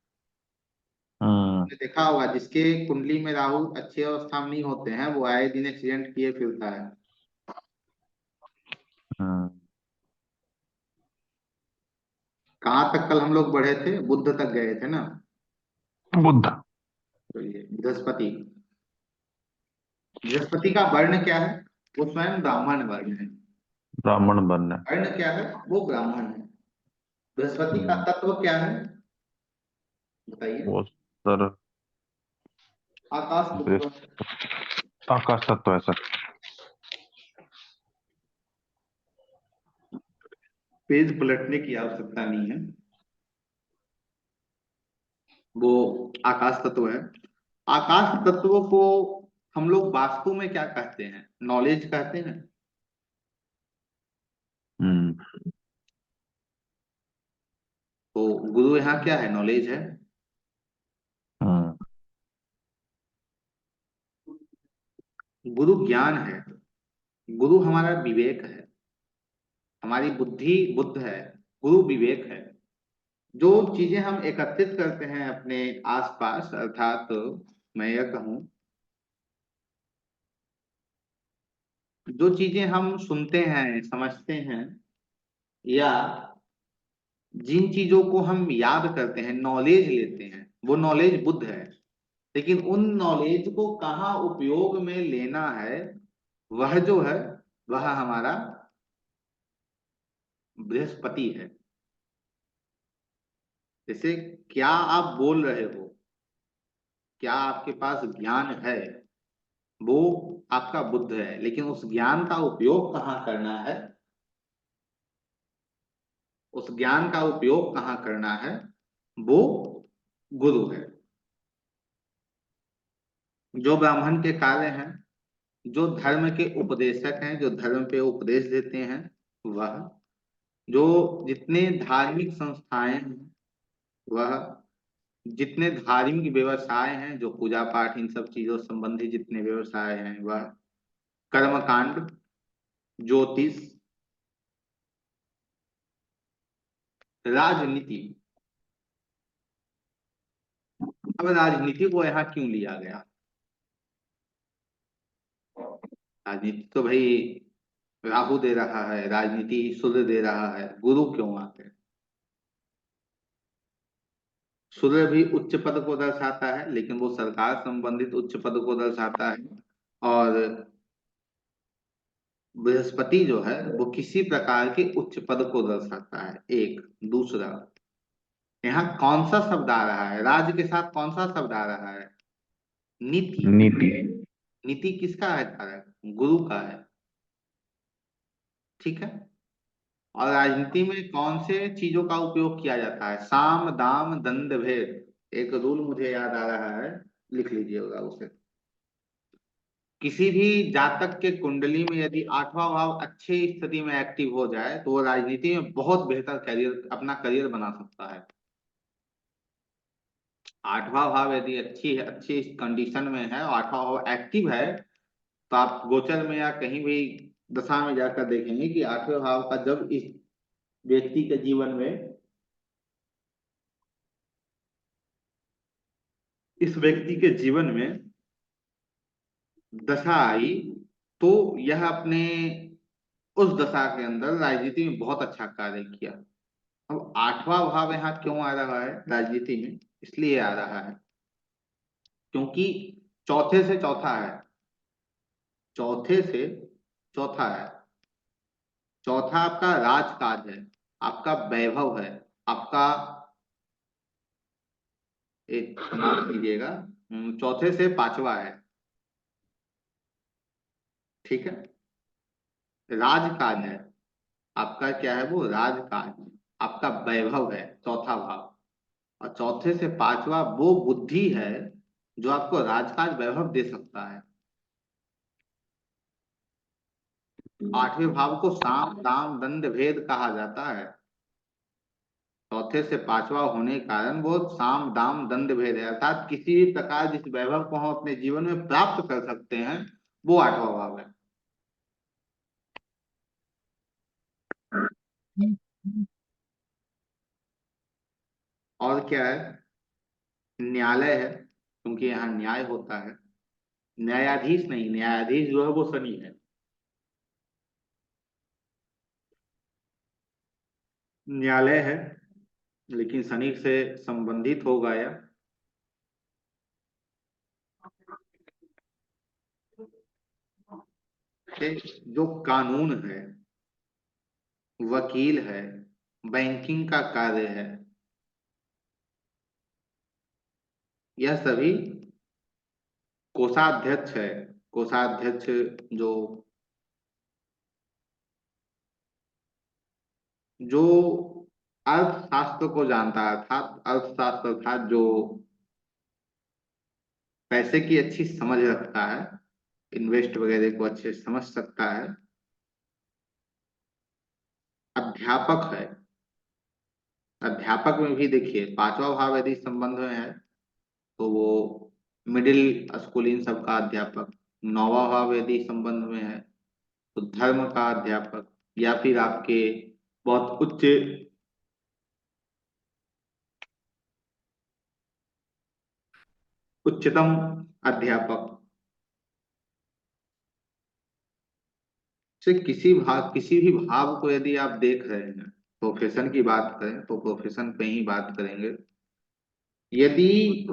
हम्म आपने देखा होगा, जिसके कुंडली में राहु अच्छी अवस्था में नहीं होते हैं वो आए दिन एक्सीडेंट किए फिरता है। हम्म, कहाँ तक कल हम लोग बढ़े थे? बुद्ध तक गए थे ना। बुध। तो ये बृहस्पति, बृहस्पति का वर्ण क्या है? वो स्वयं ब्राह्मण वर्ण है। ब्राह्मण बनना। वर्ण क्या है? वो ब्राह्मण है। बृहस्पति का हम्म, तत्व क्या है बताइए? वो सर आकाश तत्व। आकाश तत्व है सर। पेज पलटने की आवश्यकता नहीं है, वो आकाश तत्व है। आकाश तत्व को हम लोग वास्तु में क्या कहते हैं? नॉलेज कहते हैं। हम्म तो गुरु यहाँ क्या है? नॉलेज है। हम्म गुरु ज्ञान है। गुरु हमारा विवेक है, हमारी बुद्धि बुद्ध है। गुरु विवेक है। जो चीजें हम एकत्रित करते हैं अपने आसपास, अर्थात मैं यह कहूं, जो चीजें हम सुनते हैं, समझते हैं, या जिन चीजों को हम याद करते हैं, नॉलेज लेते हैं, वो नॉलेज बुद्ध है। लेकिन उन नॉलेज को कहाँ उपयोग में लेना है, वह जो है, वह हमारा बृहस्पति है। जैसे क्या आप बोल रहे हो, क्या आपके पास ज्ञान है, वो आपका बुद्ध है। लेकिन उस ज्ञान का उपयोग कहाँ करना है, उस ज्ञान का उपयोग कहाँ करना है, वो गुरु है। जो ब्राह्मण के कार्य हैं, जो धर्म के उपदेशक हैं, जो धर्म पे उपदेश देते हैं, वह, जो जितने धार्मिक संस्थाएं हैं, वह, जितने धार्मिक व्यवसाय हैं, जो पूजा पाठ इन सब चीजों संबंधी जितने व्यवसाय हैं, वह, कर्मकांड, ज्योतिष, राजनीति। अब राजनीति को यहाँ क्यों लिया गया? राजनीति तो भाई राहु दे रहा है, राजनीति सूर्य दे रहा है, गुरु क्यों आते हैं? सूर्य भी उच्च पद को दर्शाता है, लेकिन वो सरकार संबंधित उच्च पद को दर्शाता है। और बृहस्पति जो है वो किसी प्रकार के उच्च पद को दर्शाता है, एक। दूसरा, यहाँ कौन सा शब्द आ रहा है, राज के साथ कौन सा शब्द आ रहा है, नीति। नीति। नीति किसका है कारक, गुरु का है, ठीक है। और राजनीति में कौन से चीजों का उपयोग किया जाता है, साम दाम दंड भेद। एक रूल मुझे याद आ रहा है, लिख लीजिएगा उसे। किसी भी जातक के कुंडली में यदि आठवां भाव अच्छी स्थिति में एक्टिव हो जाए तो वो राजनीति में बहुत बेहतर करियर, अपना करियर बना सकता है। आठवां भाव यदि अच्छी कंडीशन में है और आठवां भाव एक्टिव है, तो आप गोचर में या कहीं भी दशा में जाकर देखेंगे कि आठवें भाव का जब इस व्यक्ति के जीवन में, इस व्यक्ति के जीवन में दशा आई, तो यह अपने उस दशा के अंदर राजनीति में बहुत अच्छा कार्य किया। अब आठवां भाव यहाँ क्यों आ रहा है राजनीति में, इसलिए आ रहा है क्योंकि चौथे से चौथा है, चौथे से चौथा है। चौथा आपका राजकाज है, आपका वैभव है, आपका, एक माफ कीजिएगा, चौथे से पांचवा है, ठीक है। राजकाज है आपका, क्या है वो, राजकाज। आपका वैभव है चौथा भाव, और चौथे से पांचवा वो बुद्धि है जो आपको राजकाज वैभव दे सकता है। आठवें भाव को साम दाम दंड भेद कहा जाता है। चौथे से पांचवा होने के कारण वो साम दाम दंड भेद है, अर्थात किसी भी प्रकार जिस वैभव को हम अपने जीवन में प्राप्त कर सकते हैं वो आठवां भाव है। और क्या है, न्यायालय है, क्योंकि यहाँ न्याय होता है। न्यायाधीश नहीं, न्यायाधीश जो है वो शनि है। न्यायालय है लेकिन शनि से संबंधित होगा या, जो कानून है, वकील है, बैंकिंग का कार्य है, यह सभी कोषाध्यक्ष है। कोषाध्यक्ष जो जो अर्थशास्त्र को जानता है, अर्थात अर्थशास्त्र अर्थात जो पैसे की अच्छी समझ रखता है, इन्वेस्ट वगैरह को अच्छे से समझ सकता है, अध्यापक है। अध्यापक में भी देखिए पांचवा भाव यदि संबंध में है तो वो मिडिल स्कूल इन सब का अध्यापक। नौवा भाव यदि संबंध में है तो धर्म का अध्यापक, या फिर आपके बहुत उच्चतम अध्यापक से किसी भी भाव को यदि आप देख रहे हैं, प्रोफेशन की बात करें तो प्रोफेशन पे ही बात करेंगे। यदि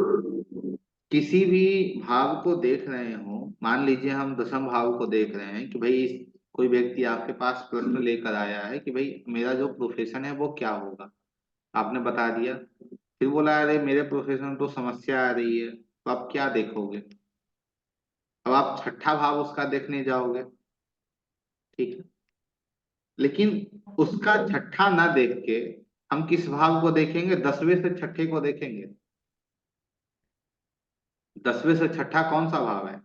किसी भी भाव को देख रहे हो, मान लीजिए हम दशम भाव को देख रहे हैं कि भाई कोई व्यक्ति आपके पास प्रश्न लेकर आया है कि भाई मेरा जो प्रोफेशन है वो क्या होगा, आपने बता दिया। फिर बोला अरे मेरे प्रोफेशन में तो समस्या आ रही है, तो आप क्या देखोगे, अब आप छठा भाव उसका देखने जाओगे, ठीक है। लेकिन उसका छठा ना देख के हम किस भाव को देखेंगे, दसवें से छठे को देखेंगे। दसवें से छठा कौन सा भाव है,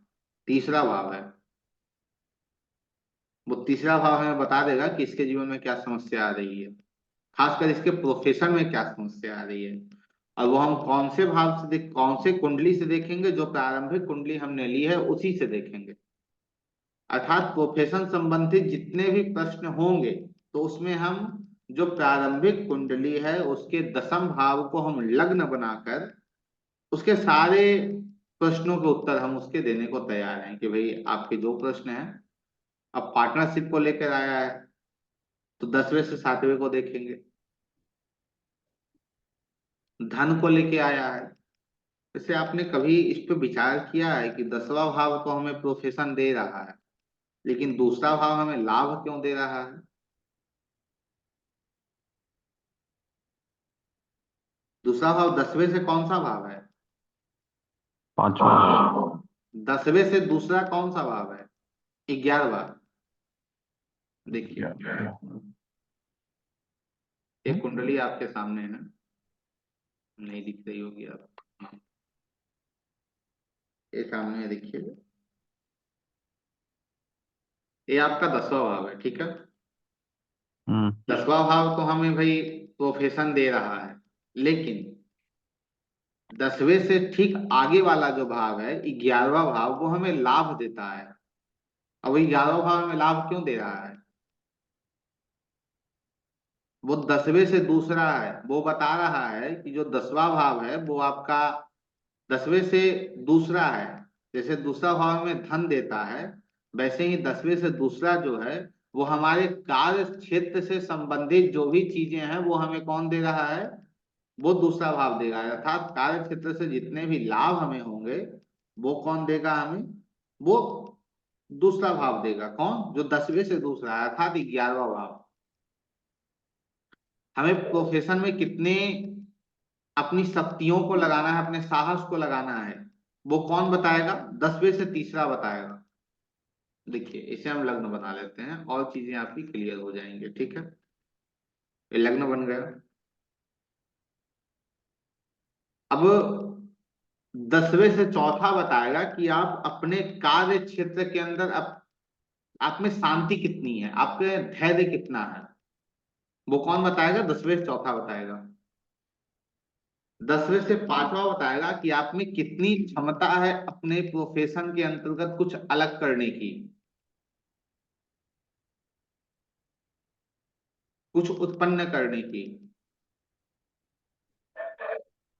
तीसरा भाव है। वो तीसरा भाव हमें बता देगा कि इसके जीवन में क्या समस्या आ रही है, खासकर इसके प्रोफेशन में क्या समस्या आ रही है। और वो हम कौन से भाव से कौन से कुंडली से देखेंगे, जो प्रारंभिक कुंडली हमने ली है उसी से देखेंगे। अर्थात प्रोफेशन संबंधित जितने भी प्रश्न होंगे तो उसमें हम जो प्रारंभिक कुंडली है उसके दसम भाव को हम लग्न बनाकर उसके सारे प्रश्नों के उत्तर हम उसके देने को तैयार हैं कि भाई आपके जो प्रश्न है। अब पार्टनरशिप को लेकर आया है तो दसवें से सातवें को देखेंगे। धन को लेके आया है, जैसे आपने कभी इस पे विचार किया है कि दसवां भाव को हमें प्रोफेशन दे रहा है, लेकिन दूसरा भाव हमें लाभ क्यों दे रहा है? दूसरा भाव 10वें से कौन सा भाव है? पांचवा भाव। 10वें से दूसरा कौन सा भाव है? 11वां। देखिए, एक कुंडली आपके सामने है, नहीं दिख रही होगी आप, हाँ, ये सामने है, देखिए, ये आपका 10वां भाव है, ठीक है। 10वां भाव तो हमें भाई प्रोफेशन दे रहा है, लेकिन 10वें से ठीक आगे वाला जो भाव है 11वां भाव, वो हमें लाभ देता है। अब 11वां भाव हमें लाभ क्यों दे रहा है? वो 10वें से दूसरा है, वो बता रहा है कि जो 10वां भाव है वो आपका 10वें से दूसरा है। जैसे दूसरा भाव में धन देता है, वैसे ही 10वें से दूसरा जो है वो हमारे कार्य क्षेत्र से संबंधित जो भी चीजें हैं वो हमें कौन दे रहा है? वो दूसरा भाव देगा। अर्थात कार्य क्षेत्र से जितने भी लाभ हमें होंगे वो कौन देगा हमें? वो दूसरा भाव देगा। कौन? जो 10वें से दूसरा है, अर्थात 11वां भाव। हमें प्रोफेशन में कितने अपनी शक्तियों को लगाना है, अपने साहस को लगाना है, वो कौन बताएगा? 10वें से तीसरा बताएगा। देखिए, इसे हम लग्न बना लेते हैं और चीजें आपकी क्लियर हो जाएंगी, ठीक है। ये लग्न बन गया। अब 10वें से चौथा बताएगा कि आप अपने कार्य क्षेत्र के अंदर आप में शांति कितनी है, आपके धैर्य कितना है, वो कौन बताएगा? 10वें से चौथा बताएगा। 10वें से पांचवा बताएगा कि आप में कितनी क्षमता है अपने प्रोफेशन के अंतर्गत कुछ अलग करने की, कुछ उत्पन्न करने की।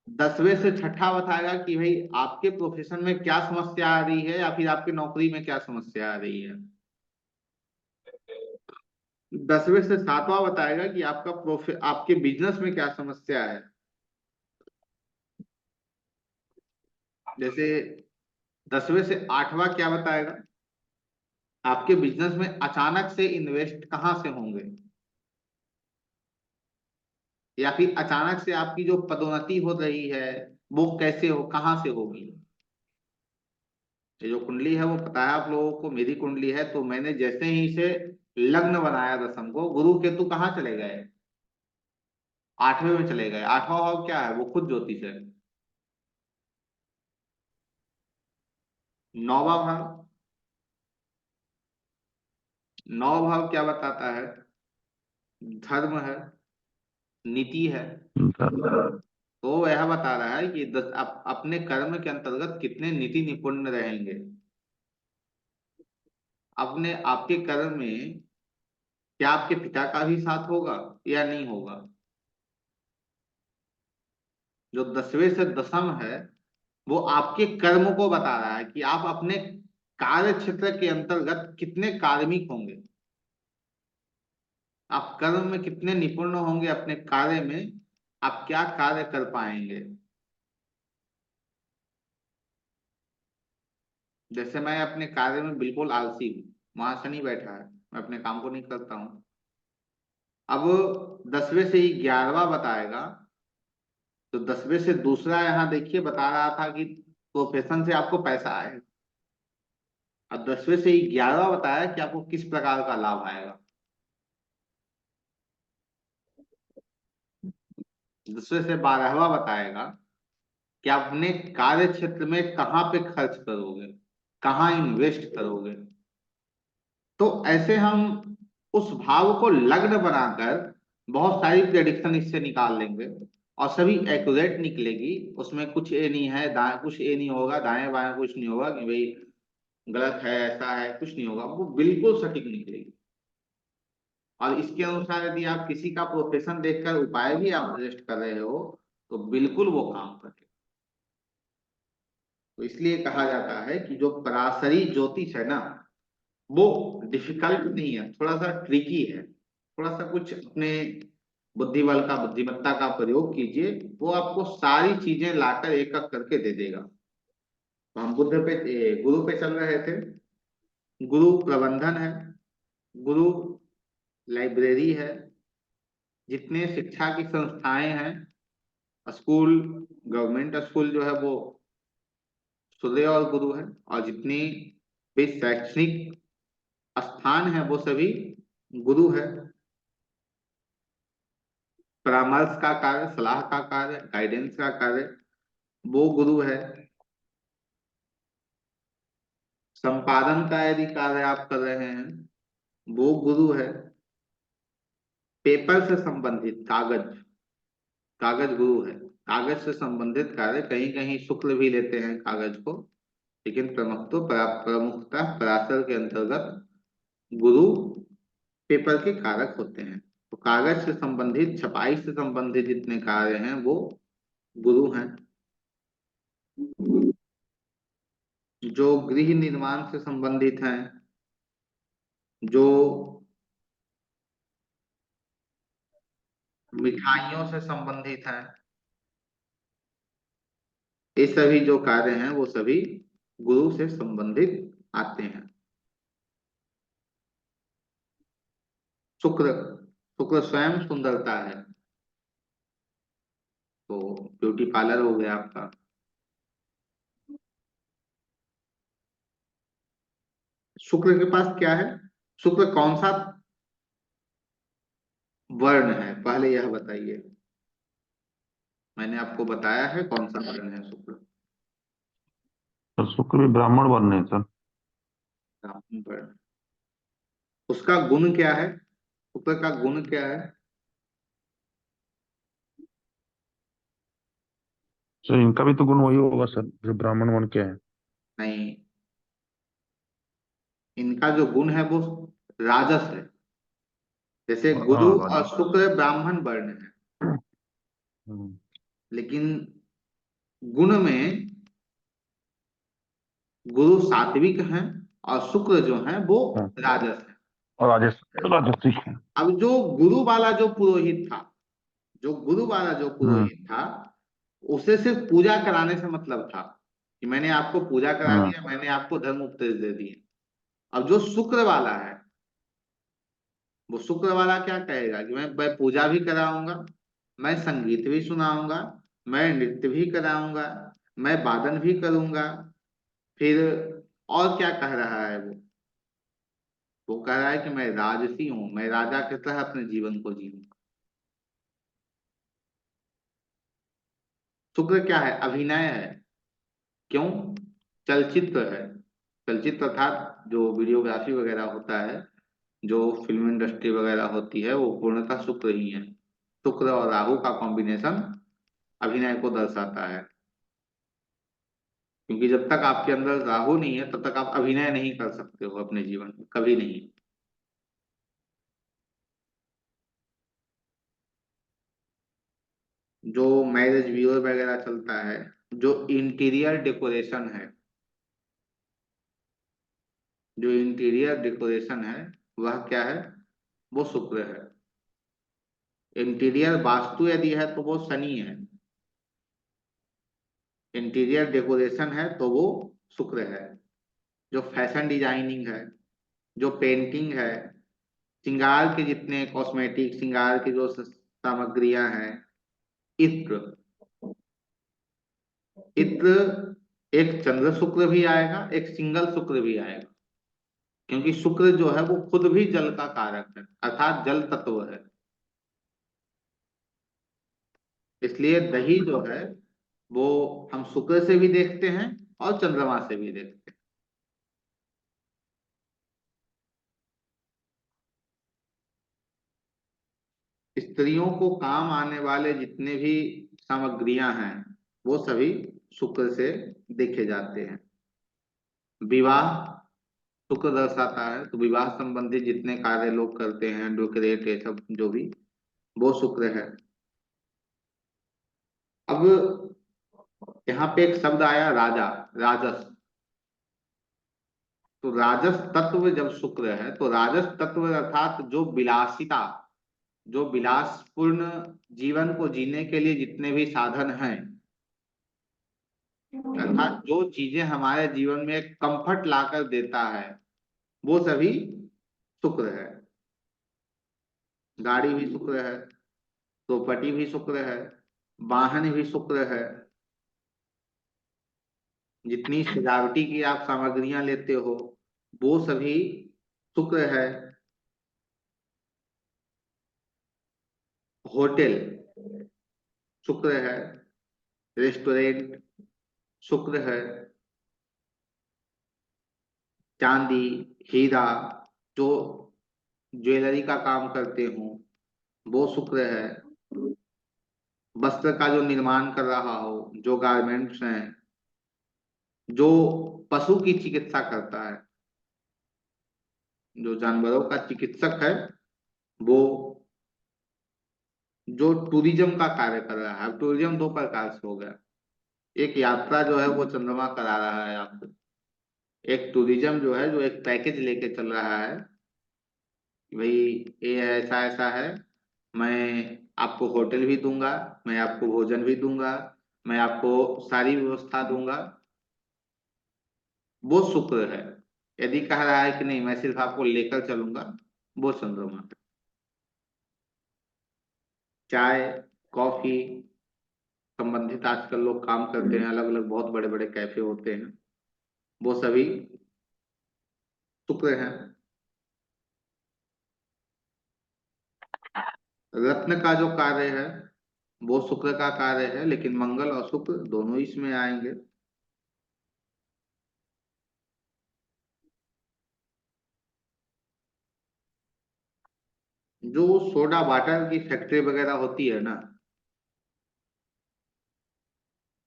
10वें से छठा बताएगा कि भाई आपके प्रोफेशन में क्या समस्या आ रही है या फिर आपकी नौकरी में क्या समस्या आ रही है। 10वें से सातवां बताएगा कि आपके बिजनेस में क्या समस्या है। जैसे 10वें से आठवां क्या बताएगा? आपके बिजनेस में अचानक से इन्वेस्ट कहाँ से होंगे, या फिर अचानक से आपकी जो पदोन्नति हो रही है वो कैसे हो, कहाँ से होगी। ये जो कुंडली है वो पता है आप लोगों को, मेरी कुंडली है, तो मैंने जैसे ही इसे लग्न बनाया 10 को, गुरु केतु कहाँ चले गए? 8वें में चले गए। 8वां भाव क्या है? वो खुद ज्योतिष है। 9वां भाव, 9वां भाव क्या बताता है? धर्म है, नीति है। तो वह बता रहा है कि अपने कर्म के अंतर्गत कितने नीति निपुण रहेंगे। अपने आपके कर्म में क्या आपके पिता का भी साथ होगा या नहीं होगा? जो 10वें से दसम है वो आपके कर्म को बता रहा है कि आप अपने कार्य क्षेत्र के अंतर्गत कितने कार्मिक होंगे, आप कर्म में कितने निपुण होंगे, अपने कार्य में आप क्या कार्य कर पाएंगे। जैसे मैं अपने कार्य में बिल्कुल आलसी हूँ, वहां शनि बैठा है, मैं अपने काम को नहीं करता हूँ। अब 10वें से ही 11वां बताएगा, तो 10वें से दूसरा यहाँ देखिए बता रहा था कि प्रोफेशन से आपको पैसा आएगा। अब 10वें से ही 11वां बताया कि आपको किस प्रकार का लाभ आएगा। 10वें से 12वां बताएगा कि आप अपने कार्य क्षेत्र में कहाँ पे खर्च करोगे, कहाँ इन्वेस्ट करोगे। तो ऐसे हम उस भाव को लग्न बनाकर बहुत सारी प्रेडिक्शन इससे निकाल लेंगे और सभी एक्यूरेट निकलेगी। उसमें कुछ ये नहीं है, दाएं कुछ ये नहीं होगा, दाएं बाएं कुछ नहीं होगा कि भाई गलत है, ऐसा है, कुछ नहीं होगा, वो बिल्कुल सटीक निकलेगी। और इसके अनुसार यदि आप किसी का प्रोफेशन देखकर उपाय भी आप सजेस्ट कर रहे हो तो बिल्कुल वो काम करे। तो इसलिए कहा जाता है कि जो पराशरी ज्योतिष है ना, वो डिफिकल्ट नहीं है, थोड़ा सा ट्रिकी है। थोड़ा सा कुछ अपने बुद्धि बल का, बुद्धिमत्ता का प्रयोग कीजिए, वो आपको सारी चीजें लाकर एक एक करके दे देगा। तो हम बुद्ध पे गुरु पे चल रहे थे। गुरु प्रबंधन है, गुरु लाइब्रेरी है, जितने शिक्षा की संस्थाएं हैं, स्कूल, गवर्नमेंट स्कूल जो है वो सूर्य और गुरु है, और जितनी भी शैक्षणिक स्थान है वो सभी गुरु है। परामर्श का कार्य, सलाह का कार्य, गाइडेंस का कार्य वो गुरु है। संपादन का यदि कार्य आप कर रहे हैं वो गुरु है। पेपर से संबंधित कागज, कागज गुरु है। कागज से संबंधित कार्य कहीं कहीं शुक्ल भी लेते हैं कागज को, लेकिन प्रमुखता पराशर के अंतर्गत गुरु पेपर के कारक होते हैं। तो कागज से संबंधित, छपाई से संबंधित जितने कार्य हैं वो गुरु हैं। जो गृह निर्माण से संबंधित हैं, जो मिठाइयों से संबंधित हैं, ये सभी जो कार्य हैं वो सभी गुरु से संबंधित आते हैं। शुक्र, शुक्र स्वयं सुंदरता है, तो ब्यूटी पार्लर हो गया आपका। शुक्र के पास क्या है? शुक्र कौन सा वर्ण है, पहले यह बताइए। मैंने आपको बताया है कौन सा वर्ण है शुक्र। सर शुक्र भी ब्राह्मण वर्ण है सर। ब्राह्मण वर्ण। उसका गुण क्या है? शुक्र का गुण क्या है? सर इनका भी तो गुण वही होगा सर जो ब्राह्मण वर्ण के है। नहीं, इनका जो गुण है वो राजस है। जैसे गुरु हाँ और राजस। शुक्र ब्राह्मण वर्ण है, हम्म, लेकिन गुण में गुरु सात्विक हैं और शुक्र जो है वो हाँ, राजस है। और राजस, राजस्विक है। अब जो गुरु वाला जो पुरोहित था, जो गुरु वाला जो हम्म पुरोहित था, उसे सिर्फ पूजा कराने से मतलब था कि मैंने आपको पूजा करा हम्म दिया, मैंने आपको धर्म उपदेश दे दिए। अब जो शुक्र वाला है, वो शुक्र वाला क्या कहेगा कि मैं पूजा भी कराऊंगा, मैं संगीत भी सुनाऊंगा, मैं नृत्य भी कराऊंगा, मैं वादन भी करूंगा। फिर और क्या कह रहा है वो कह रहा है कि मैं राजसी हूं, मैं राजा की तरह अपने जीवन को जीऊंगा। शुक्र क्या है? अभिनय है। क्यों? चलचित्र है। चलचित्र अर्थात जो वीडियोग्राफी वगैरह होता है, जो फिल्म इंडस्ट्री वगैरह होती है, वो पूर्णतः शुक्र ही है। शुक्र और राहु का कॉम्बिनेशन अभिनय को दर्शाता है। क्योंकि जब तक आपके अंदर राहु नहीं है तब तक आप अभिनय नहीं कर सकते हो अपने जीवन में, कभी नहीं। जो मैरिज ब्यूरो वगैरह चलता है, जो इंटीरियर डेकोरेशन है, जो इंटीरियर डेकोरेशन है वह क्या है? वो शुक्र है। इंटीरियर वास्तु यदि है तो वो शनि है। इंटीरियर डेकोरेशन है तो वो शुक्र है। जो फैशन डिजाइनिंग है, जो पेंटिंग है, श्रृंगार के जितने कॉस्मेटिक श्रृंगार की जो सामग्रियां हैं, इत्र, इत्र एक चंद्र शुक्र भी आएगा, एक सिंगल शुक्र भी आएगा। क्योंकि शुक्र जो है वो खुद भी जल का कारक है, अर्थात जल तत्व है। इसलिए दही जो है वो हम शुक्र से भी देखते हैं और चंद्रमा से भी देखते हैं। स्त्रियों को काम आने वाले जितने भी सामग्रियां हैं वो सभी शुक्र से देखे जाते हैं। विवाह शुक्र दर्शाता है, तो विवाह संबंधित जितने कार्य लोग करते हैं, डोकरेट, ये सब जो भी, वो शुक्र है। अब यहाँ पे एक शब्द आया राजा, राजस। तो राजस तत्व जब शुक्र है तो राजस तत्व अर्थात जो विलासिता, जो विलासपूर्ण जीवन को जीने के लिए जितने भी साधन हैं, अर्थात जो चीजें हमारे जीवन में कंफर्ट लाकर देता है, वो सभी शुक्र है। गाड़ी भी शुक्र है, प्रॉपर्टी भी शुक्र है, वाहन भी शुक्र है, जितनी सजावटी की आप सामग्रियां लेते हो वो सभी शुक्र है। होटल शुक्र है, रेस्टोरेंट शुक्र है, चांदी, हीरा, जो ज्वेलरी का काम करते हो वो शुक्र है। वस्त्र का जो निर्माण कर रहा हो, जो गारमेंट्स हैं, जो पशु की चिकित्सा करता है, जो जानवरों का चिकित्सक है, वो जो टूरिज्म का कार्य कर रहा है। टूरिज्म दो प्रकार से हो गया। एक यात्रा जो है वो चंद्रमा करा रहा है आपको। एक टूरिज्म जो है, जो एक पैकेज लेके चल रहा है कि भाई ये ऐसा ऐसा है, मैं आपको होटल भी दूंगा, मैं आपको भोजन भी दूंगा, मैं आपको सारी व्यवस्था दूंगा, वो शुक्र है। यदि कह रहा है कि नहीं मैं सिर्फ आपको लेकर चलूंगा, वो चंद्रमा है। चाय, कॉफी संबंधित आजकल लोग काम करते हैं, अलग अलग बहुत बड़े बड़े कैफे होते हैं, वो सभी शुक्र हैं। रत्न का जो कार्य है वो शुक्र का कार्य है, लेकिन मंगल और शुक्र दोनों इसमें आएंगे। जो सोडा वाटर की फैक्ट्री वगैरह होती है ना,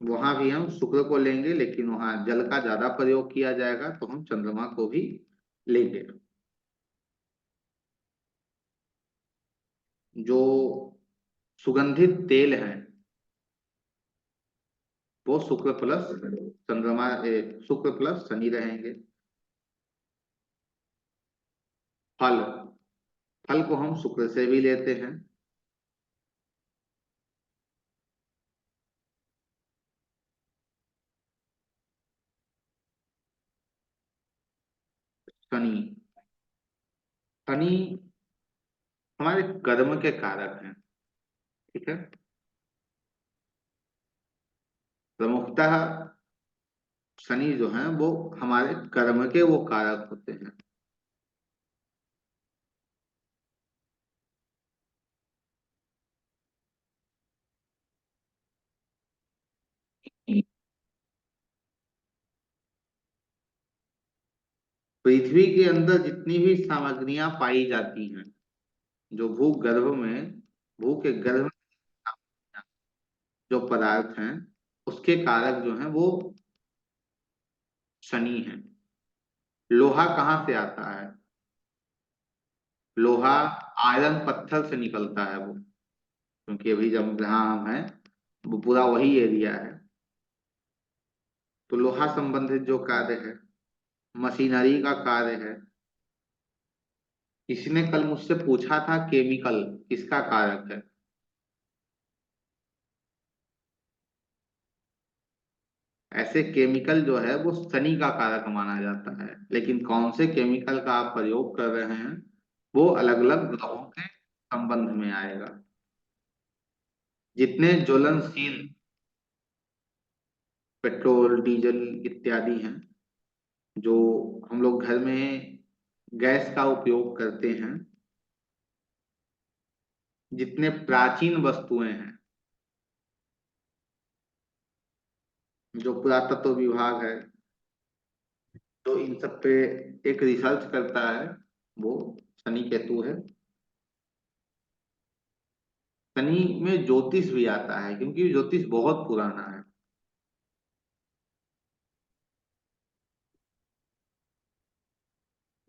वहां भी हम शुक्र को लेंगे, लेकिन वहां जल का ज्यादा प्रयोग किया जाएगा तो हम चंद्रमा को भी लेंगे। जो सुगंधित तेल हैं वो शुक्र प्लस चंद्रमा शुक्र प्लस शनि रहेंगे। फल, फल को हम शुक्र से भी लेते हैं। शनि, शनि हमारे कर्म के कारक हैं। ठीक है, प्रमुखतः शनि जो है वो हमारे कर्म के वो कारक होते हैं। पृथ्वी के अंदर जितनी भी सामग्रियां पाई जाती हैं, जो भूगर्भ में, भू के गर्भ में जो पदार्थ हैं, उसके कारक जो हैं वो शनि है। लोहा कहाँ से आता है? लोहा आयरन पत्थर से निकलता है वो, क्योंकि अभी जब जहाँ हम हैं वो पूरा वही एरिया है। तो लोहा संबंधित जो कार्य है, मशीनरी का कार्य है। किसी ने कल मुझसे पूछा था केमिकल किसका कारक है। ऐसे केमिकल जो है वो शनि का कारक माना जाता है, लेकिन कौन से केमिकल का आप प्रयोग कर रहे हैं वो अलग अलग ग्रहों के संबंध में आएगा। जितने ज्वलनशील पेट्रोल, डीजल इत्यादि हैं, जो हम लोग घर में गैस का उपयोग करते हैं, जितने प्राचीन वस्तुएं हैं, जो पुरातत्व विभाग है जो इन सब पे एक रिसर्च करता है, वो शनि केतु है। शनि में ज्योतिष भी आता है, क्योंकि ज्योतिष बहुत पुराना है।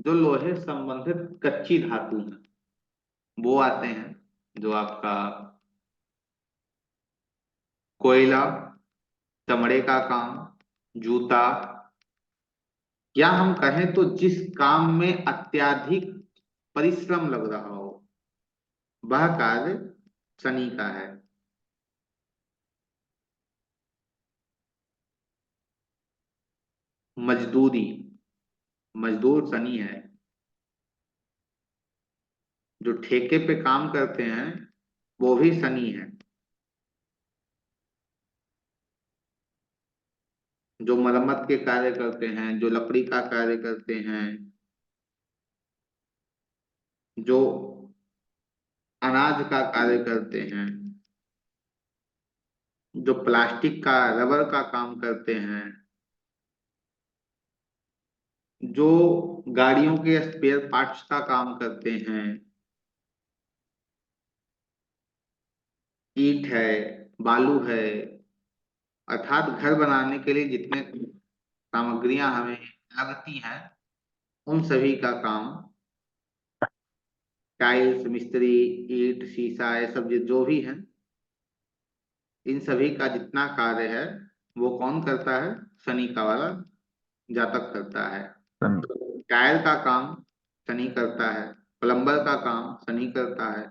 जो लोहे संबंधित कच्ची धातु है वो आते हैं, जो आपका कोयला, चमड़े का काम, जूता, या हम कहें तो जिस काम में अत्यधिक परिश्रम लग रहा हो, वह कार्य शनि का है। मजदूरी, मजदूर शनि है। जो ठेके पे काम करते हैं वो भी शनि है। जो मरम्मत के कार्य करते हैं, जो लकड़ी का कार्य करते हैं, जो अनाज का कार्य करते हैं, जो प्लास्टिक का रबर का काम करते हैं, जो गाड़ियों के स्पेयर पार्ट्स का काम करते हैं, ईंट है, बालू है, अर्थात घर बनाने के लिए जितने सामग्रियां हमें लगती हैं उन सभी का काम, टाइल्स, मिस्त्री, ईंट, शीशा, ये सब जो भी है, इन सभी का जितना कार्य है वो कौन करता है? शनि का वाला जातक करता है। टायर का काम शनि करता है, प्लम्बर का काम शनि करता है,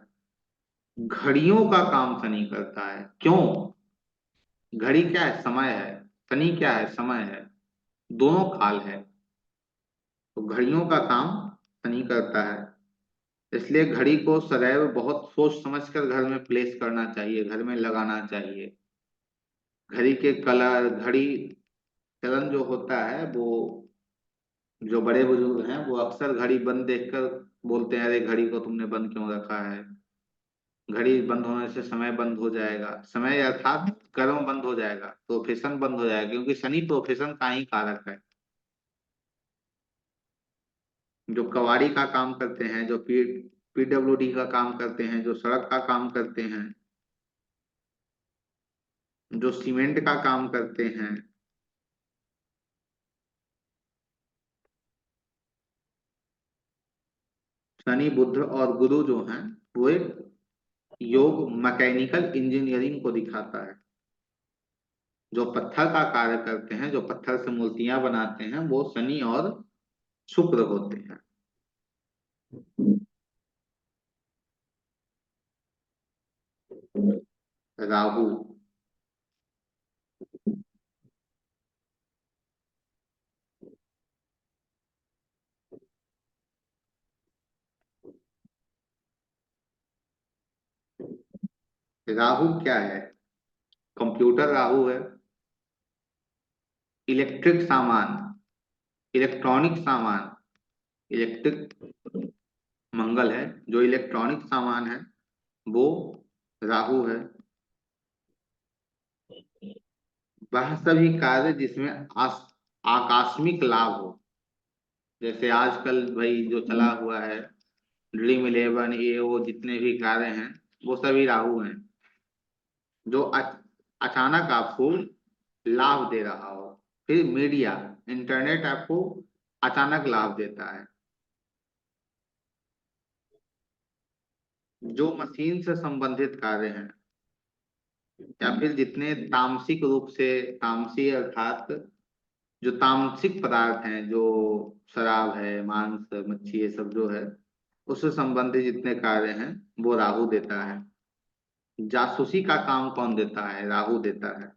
घड़ियों का काम शनि करता है। क्यों? घड़ी क्या है? समय है। शनि क्या है? समय है। दोनों काल है, तो घड़ियों का काम शनि करता है। इसलिए घड़ी को सदैव बहुत सोच समझकर घर में प्लेस करना चाहिए, घर में लगाना चाहिए। घड़ी के कलर, घड़ी चलन जो होता है वो, जो बड़े बुजुर्ग हैं वो अक्सर घड़ी बंद देखकर बोलते हैं, अरे घड़ी को तुमने बंद क्यों रखा है? घड़ी बंद होने से समय बंद हो जाएगा, समय अर्थात कर्म बंद हो जाएगा, प्रोफेशन बंद हो जाएगा, क्योंकि शनि प्रोफेशन का ही कारक है। जो कबाड़ी का काम करते हैं, जो पीडब्ल्यूडी का काम करते हैं, जो सड़क का काम करते हैं, जो सीमेंट का काम करते हैं, शनि बुध और गुरु जो हैं वो एक योग मैकेनिकल इंजीनियरिंग को दिखाता है। जो पत्थर का कार्य करते हैं, जो पत्थर से मूर्तियां बनाते हैं, वो शनि और शुक्र होते हैं। राहु, राहु क्या है? कंप्यूटर राहु है, इलेक्ट्रिक सामान, इलेक्ट्रॉनिक सामान, इलेक्ट्रिक मंगल है, जो इलेक्ट्रॉनिक सामान है वो राहु है। वह सभी कार्य जिसमें आकस्मिक लाभ हो, जैसे आजकल भाई जो चला हुआ है ड्रीम इलेवन, ये वो जितने भी कार्य हैं वो सभी राहु हैं। जो अचानक आपको लाभ दे रहा हो। फिर मीडिया, इंटरनेट आपको अचानक लाभ देता है। जो मशीन से संबंधित कार्य हैं, या फिर जितने तामसिक रूप से, तामसी अर्थात जो तामसिक पदार्थ हैं, जो शराब है, मांस, मच्छी, ये सब जो है उससे संबंधित जितने कार्य हैं वो राहु देता है। जासूसी का काम कौन देता है? राहु देता है।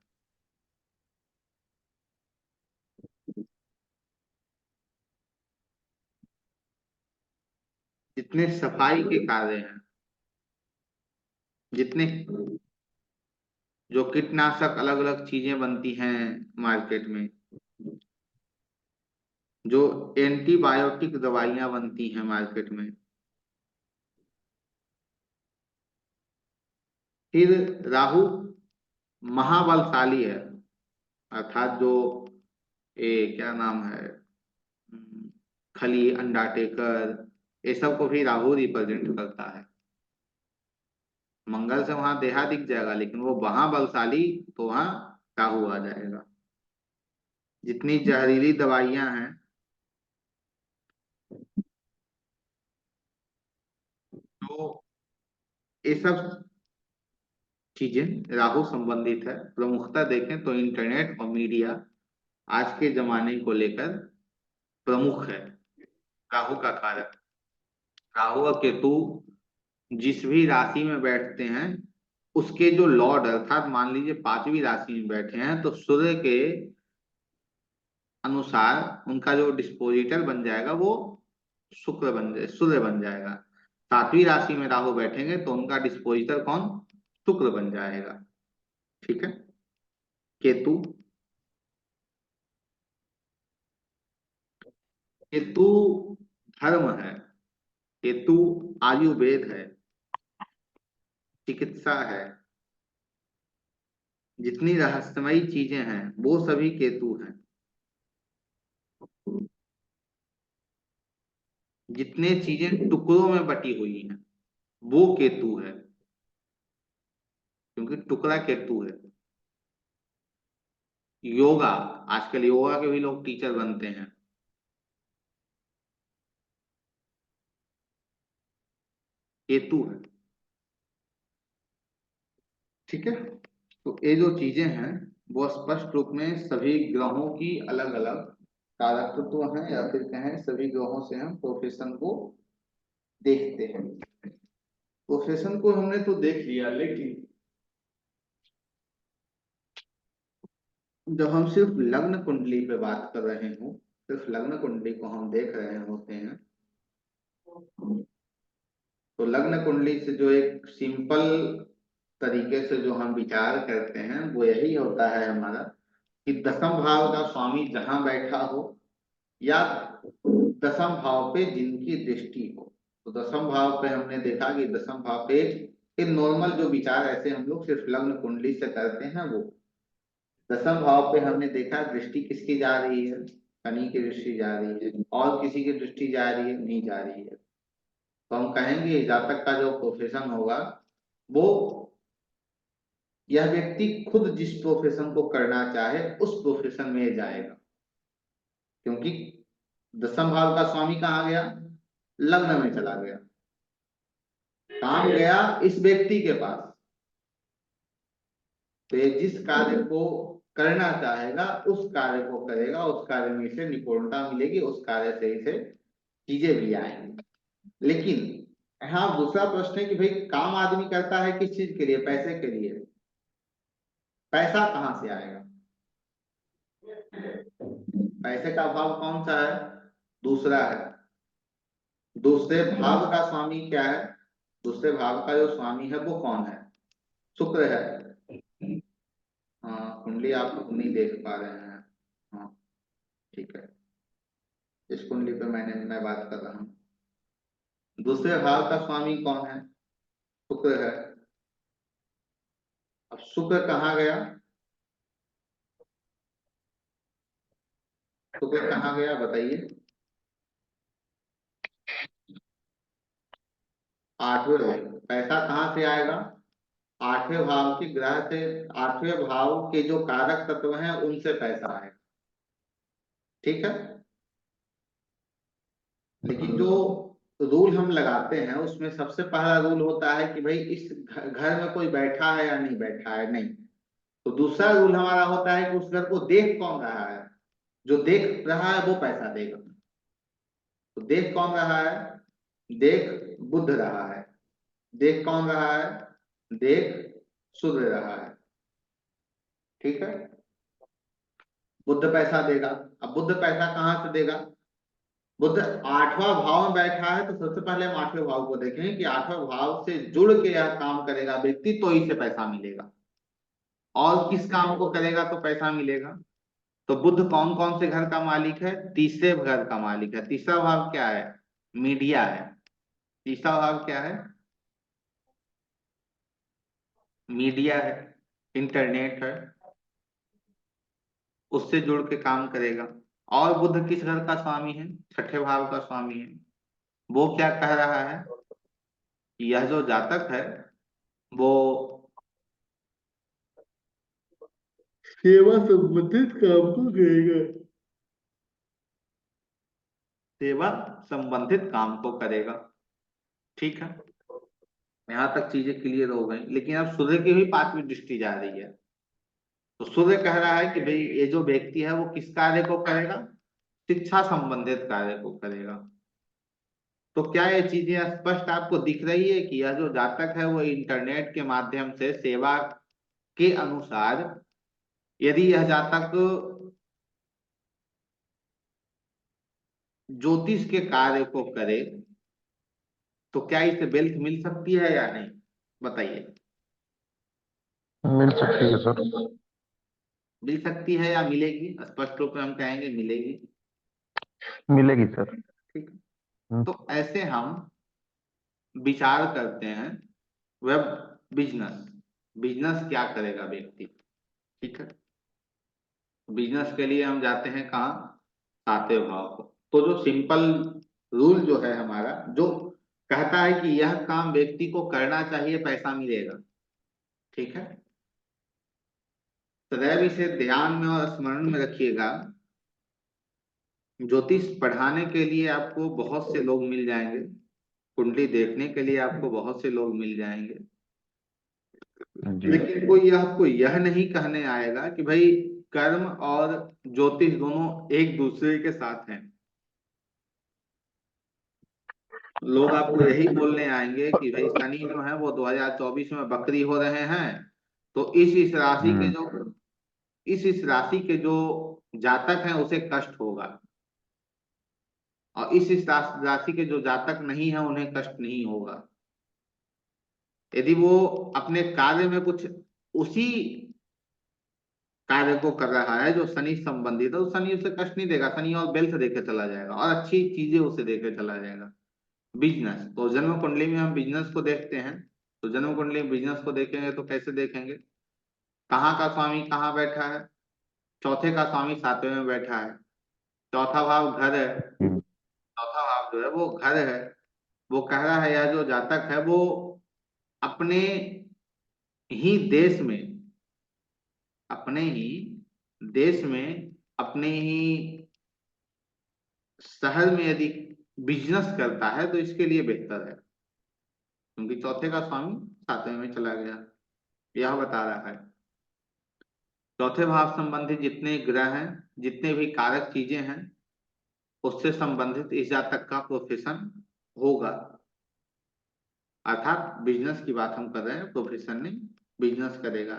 जितने सफाई के कार्य हैं, जितने जो कीटनाशक अलग अलग चीजें बनती हैं मार्केट में, जो एंटीबायोटिक दवाइयां बनती हैं मार्केट में, फिर राहु महाबलशाली है। अर्थात जो, ये क्या नाम है, हम्म, खली, अंडाटेकर, ये सब को भी राहु रिप्रेजेंट करता है। मंगल से वहां देहा दिख जाएगा, लेकिन वो वहां बलशाली, तो वहां राहु आ जाएगा। जितनी जहरीली दवाइयां हैं, तो ये सब चीजें राहु संबंधित है। प्रमुखता देखें तो इंटरनेट और मीडिया आज के जमाने को लेकर प्रमुख है। राहु का कारक, राहु और केतु जिस भी राशि में बैठते हैं उसके जो लॉर्ड, अर्थात मान लीजिए पांचवी राशि में बैठे हैं तो सूर्य के अनुसार उनका जो डिस्पोजिटर बन जाएगा वो शुक्र बन जाए, सूर्य बन जाएगा। सातवीं राशि में राहु बैठेंगे तो उनका डिस्पोजिटर कौन, शुक्र बन जाएगा। ठीक है। केतु, केतु धर्म है, केतु आयुर्वेद है, चिकित्सा है, जितनी रहस्यमयी चीजें हैं वो सभी केतु हैं। जितने चीजें टुकड़ों में बटी हुई हैं वो केतु है, क्योंकि टुकड़ा केतु है। योगा, आजकल योगा के भी लोग टीचर बनते हैं, केतु है। ठीक है। तो ये जो चीजें हैं वो स्पष्ट रूप में सभी ग्रहों की अलग अलग कारकत्व हैं, या फिर कहें सभी ग्रहों से हम प्रोफेशन को देखते हैं। प्रोफेशन को हमने तो देख लिया, लेकिन जब हम सिर्फ लग्न कुंडली पे बात कर रहे हो, सिर्फ लग्न कुंडली को हम देख रहे होते हैं, तो लग्न कुंडली से जो एक सिंपल तरीके से जो हम विचार करते हैं वो यही होता है हमारा, कि दसम भाव का स्वामी जहां बैठा हो या दसम भाव पे जिनकी दृष्टि हो। तो दसम भाव पे हमने देखा कि दसम भाव पे एक नॉर्मल जो विचार ऐसे हम लोग सिर्फ लग्न कुंडली से करते हैं, वो दसम भाव पे हमने देखा दृष्टि किसकी जा रही है, शनि की दृष्टि जा रही है, और किसी की दृष्टि जा रही है, नहीं जा रही है। तो हम कहेंगे जातक का जो प्रोफेशन होगा वो, यह व्यक्ति खुद जिस प्रोफेशन को करना चाहे उस प्रोफेशन में जाएगा, क्योंकि दसम भाव का स्वामी कहाँ गया, लग्न में चला गया, काम गया इस व्यक्ति के पास। तो ये जिस कार्य को करना चाहेगा उस कार्य को करेगा, उस कार्य में इसे निपुणता मिलेगी, उस कार्य से इसे चीजें भी आएंगी। लेकिन यहाँ दूसरा प्रश्न है कि भाई काम आदमी करता है किस चीज के लिए, पैसे के लिए। पैसा कहाँ से आएगा, पैसे का भाव कौन सा है, दूसरा है। दूसरे भाव का स्वामी क्या है, दूसरे भाव का जो स्वामी है वो कौन है, शुक्र है। हाँ, कुंडली आप लोग नहीं देख पा रहे हैं। हाँ ठीक है, इस कुंडली पे मैं बात कर रहा हूँ। दूसरे भाव का स्वामी कौन है, शुक्र है। अब शुक्र कहाँ गया, शुक्र कहाँ गया बताइए, आठवें भाव। पैसा कहाँ से आएगा, आठवें भाव के ग्रह से, आठवें भाव के जो कारक तत्व हैं उनसे पैसा आएगा। ठीक है। लेकिन जो रूल हम लगाते हैं उसमें सबसे पहला रूल होता है कि भाई इस घर में कोई बैठा है या नहीं बैठा है, नहीं। तो दूसरा रूल हमारा होता है कि उस घर को देख कौन रहा है, जो देख रहा है वो पैसा देगा। तो देख कौन रहा है, देख बुध रहा है। देख कौन रहा है, देख सूर्य रहा है। ठीक है। बुध पैसा देगा। अब बुध पैसा कहाँ से देगा, बुध आठवां भाव में बैठा है, तो सबसे पहले हम आठवें भाव को देखेंगे कि आठवें भाव से जुड़ के यह काम करेगा व्यक्ति तो इसे पैसा मिलेगा, और किस काम को करेगा तो पैसा मिलेगा। तो बुध कौन कौन से घर का मालिक है, तीसरे घर का मालिक है। तीसरा भाव क्या है, मीडिया है। तीसरा भाव क्या है, मीडिया है, इंटरनेट है, उससे जुड़ के काम करेगा। और बुध किस घर का स्वामी है, छठे भाव का स्वामी है। वो क्या कह रहा है कि यह जो जातक है वो सेवा संबंधित काम को करेगा, सेवा संबंधित काम को करेगा। ठीक है, यहाँ तक चीजें क्लियर हो गई। लेकिन अब सूर्य की भी पांचवी दृष्टि जा रही है, तो सूर्य कह रहा है कि भाई ये जो व्यक्ति है वो किस कार्य को करेगा, शिक्षा संबंधित कार्य को करेगा। तो क्या ये चीजें स्पष्ट आपको दिख रही है कि यह जो जातक है वो इंटरनेट के माध्यम से सेवा के अनुसार, यदि यह जातक ज्योतिष के कार्य को करे तो क्या इसे वेल्थ मिल सकती है या नहीं, बताइए। मिल सकती है सर। मिल सकती है या मिलेगी? स्पष्ट रूप में हम कहेंगे मिलेगी। मिलेगी सर। ठीक। हम्म, तो ऐसे हम विचार करते हैं वेब बिजनेस। बिजनेस क्या करेगा व्यक्ति? ठीक है। बिजनेस के लिए हम जाते हैं कहाँ? सातवें भाव को। तो जो सिंपल रूल जो है हमारा, जो कहता है कि यह काम व्यक्ति को करना चाहिए, पैसा मिलेगा। ठीक है। सदैव इसे ध्यान में और स्मरण में रखिएगा। ज्योतिष पढ़ाने के लिए आपको बहुत से लोग मिल जाएंगे, कुंडली देखने के लिए आपको बहुत से लोग मिल जाएंगे, जी। लेकिन कोई आपको यह नहीं कहने आएगा कि भाई कर्म और ज्योतिष दोनों एक दूसरे के साथ हैं। लोग आपको यही बोलने आएंगे कि भाई शनि जो है वो 2024 में बकरी हो रहे हैं, तो इस राशि के हम्म। जो इस राशि के जो जातक हैं उसे कष्ट होगा, और इस राशि के जो जातक नहीं है उन्हें कष्ट नहीं होगा। यदि वो अपने कार्य में कुछ उसी कार्य को कर रहा है जो शनि संबंधित है, तो शनि उसे कष्ट नहीं देगा, शनि और वेल्थ देके चला जाएगा और अच्छी चीजें उसे देके चला जाएगा। बिजनेस, तो जन्म कुंडली में हम बिजनेस को देखते हैं। तो जन्म कुंडली में बिजनेस को देखेंगे तो कैसे देखेंगे? कहाँ का स्वामी कहाँ बैठा है? चौथे का स्वामी सातवें में बैठा है। चौथा भाव घर है। हम्म, चौथा भाव जो है वो घर है। वो कह रहा है यह जो जातक है वो अपने ही देश में, अपने ही देश में, अपने ही शहर में यदि बिजनेस करता है तो इसके लिए बेहतर है, क्योंकि चौथे का स्वामी सातवें में चला गया। यह बता रहा है चौथे भाव संबंधित जितने ग्रह हैं, जितने भी कारक चीजें हैं, उससे संबंधित इस जातक का प्रोफेशन होगा। अर्थात बिजनेस की बात हम कर रहे हैं, प्रोफेशन नहीं, बिजनेस करेगा।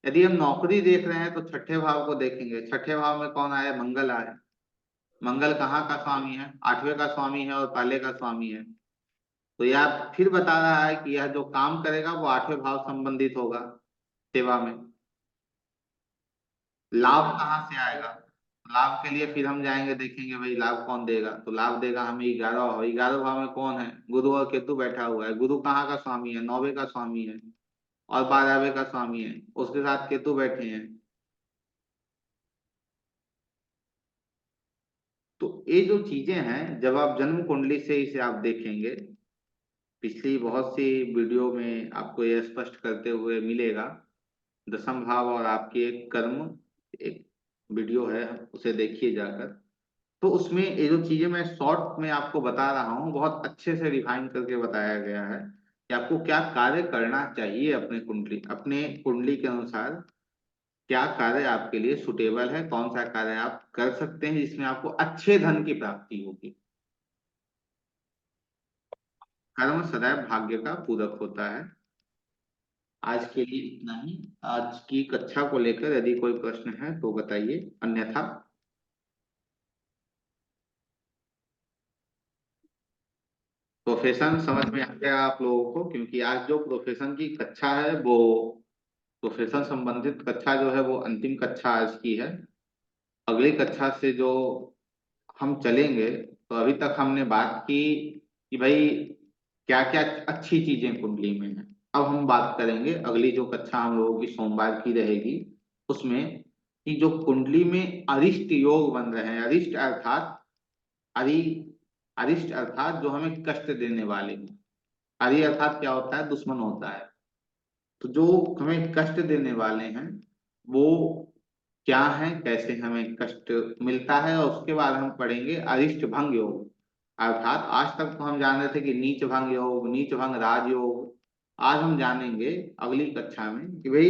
यदि हम नौकरी देख रहे हैं तो छठे भाव को देखेंगे। छठे भाव में कौन आया? मंगल आया। मंगल कहाँ का स्वामी है? आठवें का स्वामी है और पहले का स्वामी है। तो यह फिर बता रहा है कि यह जो काम करेगा वो आठवें भाव संबंधित होगा, सेवा में। लाभ कहाँ से आएगा? लाभ के लिए फिर हम जाएंगे, देखेंगे भाई लाभ कौन देगा, तो लाभ देगा हमें 11 भाव। 11 भाव में कौन है? गुरु और केतु बैठा हुआ है। गुरु कहाँ का स्वामी है? 9वें का स्वामी है और 12वें का स्वामी है, उसके साथ केतु बैठे हैं। तो ये जो चीजें हैं, जब आप जन्म कुंडली से इसे आप देखेंगे, पिछली बहुत सी वीडियो में आपको यह स्पष्ट करते हुए मिलेगा। दसम भाव और आपकी एक कर्म, एक वीडियो है, उसे देखिए जाकर। तो उसमें ये जो चीजें मैं शॉर्ट में आपको बता रहा हूँ, बहुत अच्छे से रिफाइन करके बताया गया है कि आपको क्या कार्य करना चाहिए अपने कुंडली के अनुसार। क्या कार्य आपके लिए सुटेबल है, कौन सा कार्य आप कर सकते हैं जिसमें आपको अच्छे धन की प्राप्ति होगी। कर्म सदैव भाग्य का पूरक होता है। आज के लिए इतना ही। आज की कक्षा को लेकर यदि कोई प्रश्न है तो बताइए, अन्यथा प्रोफेशन समझ में आ गया आप लोगों को? क्योंकि आज जो प्रोफेशन की कक्षा है वो प्रोफेशन संबंधित कक्षा जो है वो अंतिम कक्षा आज की है। अगली कक्षा से जो हम चलेंगे, तो अभी तक हमने बात की कि भाई क्या क्या अच्छी चीजें कुंडली में है। अब हम बात करेंगे अगली जो कक्षा हम लोगों की सोमवार की रहेगी, उसमें कि जो कुंडली में अरिष्ट योग बन रहे हैं, अरिष्ट अर्थात अरि अरिष्ट अर्थात जो हमें कष्ट देने वाले हैं। अरि अर्थात क्या होता है? दुश्मन होता है। तो जो हमें कष्ट देने वाले हैं वो क्या है, कैसे हमें कष्ट मिलता है, और उसके बाद हम पढ़ेंगे अरिष्ट भंग योग। अर्थात आज तक तो हम जान रहे थे कि नीच भंग योग, नीच भंग राजयोग। आज हम जानेंगे अगली कक्षा में कि भाई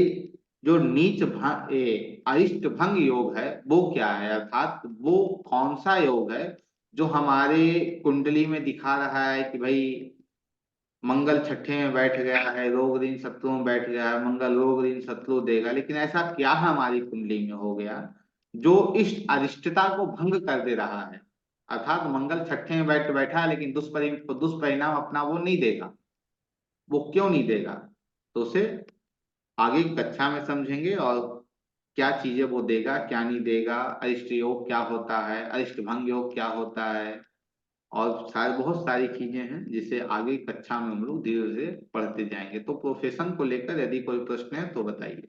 जो अरिष्ट भंग योग है वो क्या है, अर्थात वो कौन सा योग है जो हमारे कुंडली में दिखा रहा है कि भाई मंगल छठे में बैठ गया है, रोग ऋण शत्रु में बैठ गया है, मंगल रोग ऋण शत्रु देगा। लेकिन ऐसा क्या हमारी कुंडली में हो गया जो इस अरिष्टता को भंग कर दे रहा है? अर्थात मंगल छठे में बैठा है, लेकिन दुष्परिणाम अपना वो नहीं देगा। वो क्यों नहीं देगा, तो उसे आगे की कक्षा में समझेंगे, और क्या चीजें वो देगा क्या नहीं देगा, अरिष्ट योग क्या होता है, अरिष्ट भंग योग क्या होता है, और सारे बहुत सारी चीजें हैं जिसे आगे की कक्षा में हम लोग धीरे धीरे पढ़ते जाएंगे। तो प्रोफेशन को लेकर यदि कोई प्रश्न है तो बताइए।